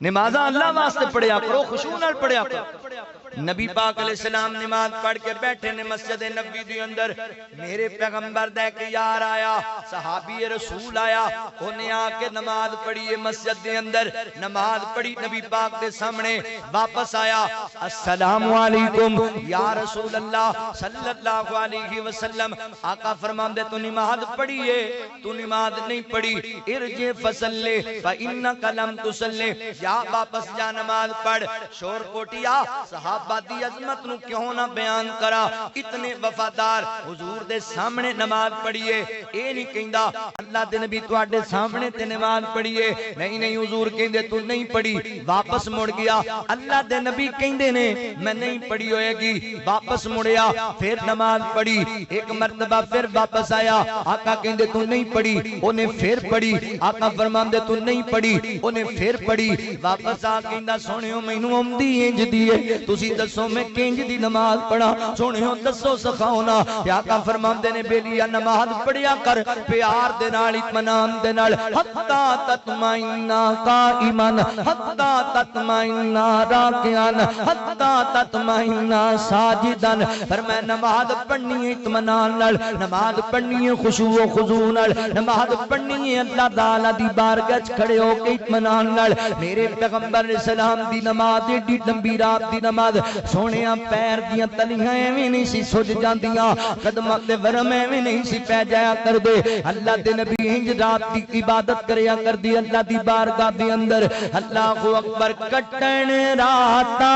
نمازاں اللہ واسطے پڑھیا کرو خشوع نال پڑھیا کرو نبی پاک علیہ السلام نماز پڑھ کے بیٹھے نے مسجد نبوی دے اندر میرے پیغمبر دا ایک یار آیا صحابی رسول آیا انہیں آ کے نماز پڑھی مسجد دے اندر نماز پڑھی نبی پاک دے سامنے واپس آیا السلام علیکم یا رسول اللہ صلی اللہ علیہ وسلم آقا فرماندے تو نماز پڑھی ہے تو نماز نہیں پڑھی ارجع فصلی فإنک لم تصلی یا واپس جا نماز پڑھ شور کوٹیا صحابہ دی عظمت نو کیوں نہ بیان کرا اتنے وفادار حضور دے سامنے نماز پڑھیے اے نہیں کہندا اللہ دے نبی تواڈے سامنے تے نماز پڑھیے نہیں حضور کہندے تو نہیں پڑھی واپس مڑ گیا اللہ دے نبی کہندے نے میں نہیں پڑھی ہوئے گی واپس مڑیا پھر نماز پڑھی ایک مرتبہ پھر واپس آیا آقا کہندے تو نہیں پڑھی انہیں پھر پڑھی آقا فرماندے تو نہیں پڑھی انہیں پھر پڑھی واپس آ کہندا سونیو مینوں اوندی انج دی ہے تسی دسو میں کنج دی نماز پڑھا سونیو دسو سکھاؤنا تے آقا فرماندے نے بیلیا نماز پڑھیا کر پیار دے نال اطمینان دے نال حتا تطمئن قائما حتا تطمئن راکعا حتا تطمئن ساجدا فرمایا نماز پڑھنی ہے اطمینان نال نماز پڑھنی ہے خشوع و خضوع نال نماز پڑھنی ہے اللہ تعالی دی بارگاہ وچ کھڑے ہو کے اطمینان نال میرے پیغمبر علیہ السلام دی نماز ایڈی لمبی رات دی نماز سونیا پیر دیاں تلیاں ایویں نہیں سی سج جاندیاں قدماں تے ورم ایویں نہیں سی پے جایا کر دے اللہ دے نبی انج رات دی عبادت کریا کر دی اللہ دی بارگاہ دے اندر اللہ اکبر کٹن راتا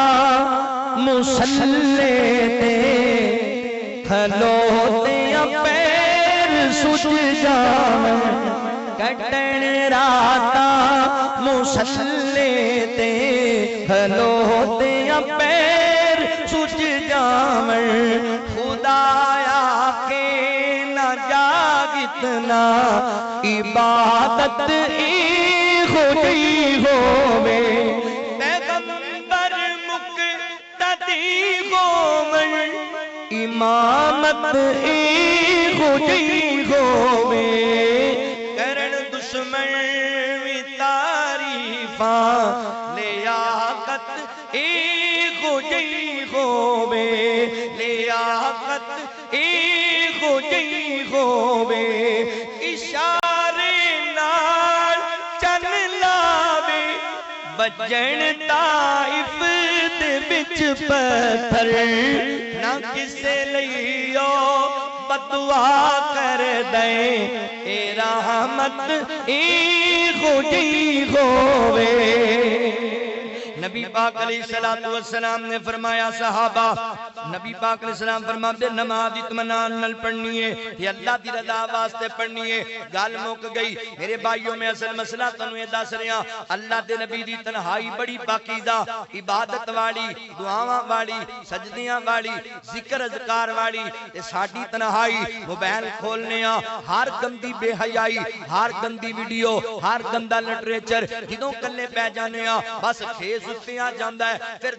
مصلی تے کھلوتے پیر سج جاون کٹن راتا مصلی تے کھلوتے پیر سج جاون خدایا کے نہ جاگتنا عبادت ای خودی ہووے پیغمبر مقتدی ہوون امامت ای خودی ہووے کرن دشمن وی تعریفاں لیاقت ای خودی ہووے لیاقت ای خودی ہووے اشارے نال چن لاوے بجن طائف دے وچ پتھر نہ کسے لئیو بدعا کر دے اے رحمت ای خودی ہووے نبی پاک علیہ السلام نے فرمایا صحابہ نبی پاک علیہ السلام فرماتے نماز اطمینان نال پڑھنی ہے یہ اللہ دی رضا واسطے پڑھنی ہے گل مک گئی میرے بھائیوں میں اصل مسئلہ تانوں یہ دس رہا اللہ دے نبی دی تنہائی بڑی پاکیزہ عبادت والی دعاواں والی سجدیاں والی ذکر اذکار والی تے ساڈی تنہائی موبائل کھولنے ہر گندی بے حیائی ہر گندی ویڈیو ہر گندا لٹریچر جدوں کلے پہ جانے بس فیس اتیاں جاندہ ہے پھر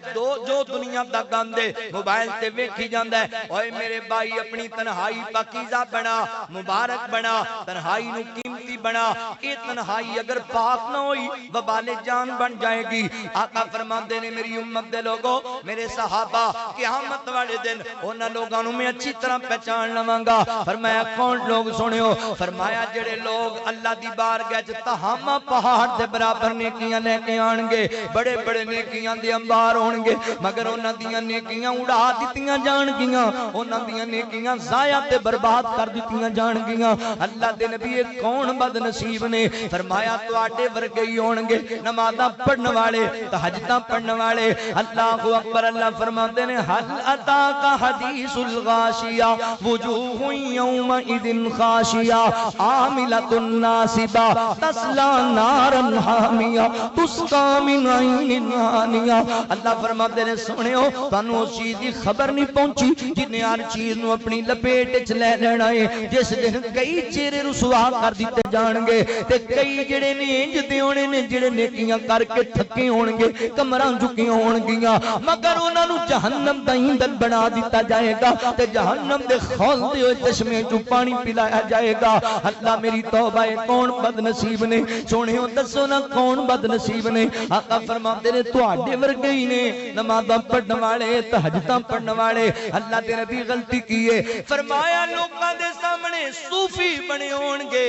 جو دنیا دا گاندے موبائل تے ویکھی جاندہ ہے اوئے میرے بھائی اپنی تنہائی پاکیزہ بنا مبارک بنا تنہائی نو قیمتی بنا یہ تنہائی اگر پاک نہ ہوئی وبال جان بن جائے گی آقا فرماندے نے میری امت دے لوگوں میرے صحابہ قیامت والے دن انہاں لوگاں نو میں اچھی طرح پہچان لواں گا فرمایا کون لوگ سنیو فرمایا جڑے لوگ اللہ دی بارگاہ وچ تہامہ پہاڑ دے برابر نیکیاں لے کے آن گے بڑے بڑے نیکیاں دے انبار ہون گے مگر انہاں دیاں نیکیاں اڑا دتیاں جان گیاں انہاں دیاں نیکیاں ضائع تے برباد کر دتیاں جان گیاں اللہ دے نبی کون بد نصیب نے فرمایا تواڈے ورگے ہی ہون گے نمازاں پڑھن والے تہجداں پڑھن والے اللہ اکبر اللہ فرماندے نے حل اتا کا حدیث الغاشیہ وجوہ یومئذ خاشیہ عاملۃ ناصبہ تصلی نارا حامیہ تسقی من عین آنیہ اللہ فرماتے نے سنیو تانوں اس چیز دی خبر نہیں پہنچی جنہیں ہر چیز نو اپنی لپیٹ وچ لے لینا ہے جس دن کئی چہرے رسوا کر دیتے جان گے تے کئی جڑے نے انج دے ہونے نے جڑے نیکیاں کر کے تھکے ہون گے کمراں جھکیاں ہون گیاں مگر انہاں نو جہنم دا ایندھن بنا دتا جائے گا تے جہنم دے کھولدے ہوئے چشمے چوں پانی پلایا جائے گا اللہ میری توبہ ہے کون بد نصیب نے سونیو دسو نا کون بد نصیب نے آقا فرماتے نے تواڈے ورگے ہی نے نمازاں پڑھن والے تہجداں پڑھن والے اللہ دے نبی غلطی کیے فرمایا لوکاں دے سامنے صوفی بنے ہون گے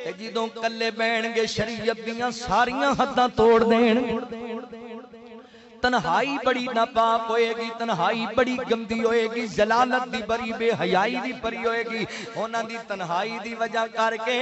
تے جدوں کلے بہن گے شریعت دیاں ساریاں حداں توڑ دین تنہائی بڑی ناپاک ہوئے گی تنہائی بڑی گندی ہوئے گی جلالت دی بری بے حیائی دی بری ہوئے گی انہاں دی تنہائی دی وجہ کر کے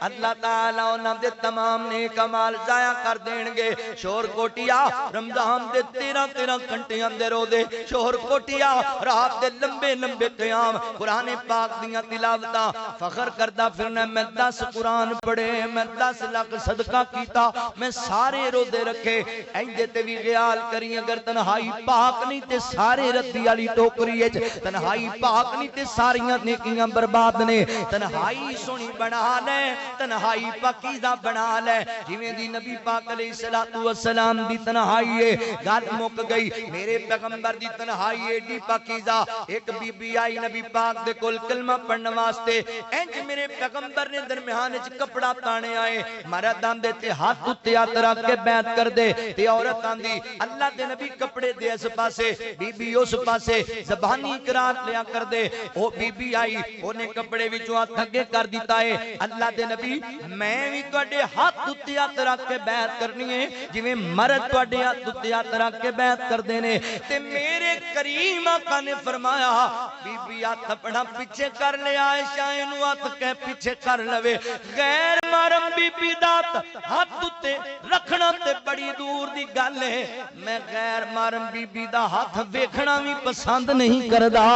اللہ تعالیٰ انہاں دے تمام نیک اعمال ضائع کر دین گے شور کوٹیا رمضان دے 13 گھنٹے اندر ہو دے شور کوٹیا رات دے لمبے لمبے قیام قرآن پاک دیاں تلاوتاں فخر کردہ پھرنا میں 10 قرآن پڑھے میں 10 لاکھ صدقہ کیتا میں سارے روزے رکھے ایندے تے بھی خیال کری آئی اگر تنہائی پاک نہیں تے سارے ردی والی ٹوکری وچ تنہائی پاک نہیں تے ساریاں نیکیاں برباد نے تنہائی سونی بنا لے تنہائی پاکیزہ بنا لے جویں دی نبی پاک علیہ الصلوۃ والسلام دی تنہائی ہے گل مک گئی میرے پیغمبر دی تنہائی ایڈی پاکیزہ ایک بی بی آئی نبی پاک دے کول کلمہ پڑھن واسطے انج میرے پیغمبر نے درمیان وچ کپڑا تانے آئے مرد آندے تے ہاتھ تے ہاتھ رکھ کے بیعت کر دے تے عورت آندی اللہ دے نبی کپڑے دے اس پاسے بی بی اس پاسے زبانی اقرار لیا کر دے او بی بی آئی اونے کپڑے وچوں ہاتھ اگے کر دیتا ہے اللہ دے نبی میں وی تواڈے ہاتھ تے ہاتھ رکھ کے بیعت کرنی ہے جویں مرد تواڈے ہاتھ تے ہاتھ رکھ کے بیعت کردے نے تے میرے کریم آقا نے فرمایا بی بی ہاتھ اپنا پیچھے کر لے عائشہ نو ہاتھ کے پیچھے کر لوے غیر محرم بی بی دات ہاتھ تے رکھنا تے بڑی دور دی گل ہے میں غیر محرم بی بی دا ہاتھ ویکھنا بھی پسند نہیں کردا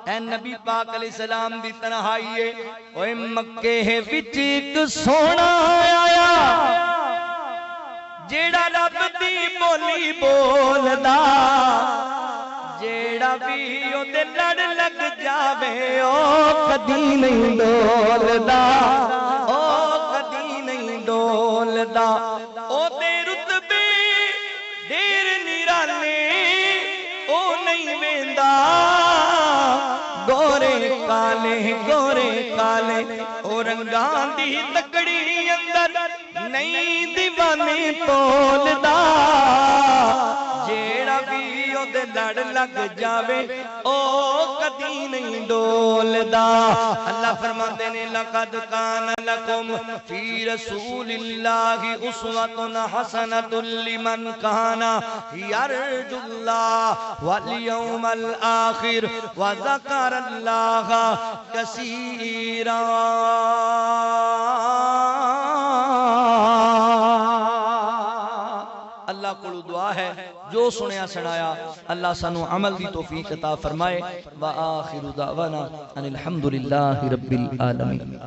اے نبی پاک علیہ السلام دی تنہائی ہے اوے مکے وچ ایک سونا آیا جیڑا رب دی بولی بولدا جیڑا بھی او دے لڑ لگ جاوے او کدی نہیں ڈولدا او کدی نہیں ڈولدا او دے رتبے دیر نرانے او نہیں ویندا گورے کالے او رنگاں دی تکڑی اندر نہیں دیوانے تولدا جیڑا بھی او دے لڑ لگ جاوے او کدی نہیں ڈولدا اللہ فرماندے نے لقد کان لکم فی رسول اللہ اسوۃ حسنۃ لمن کان یرجو اللہ والیوم الآخر وذکر اللہ کثیرا اللہ کو دعا ہے جو سنیا سنایا اللہ سانو عمل دی توفیق عطا فرمائے وآخر دعوانا ان الحمدللہ رب العالمین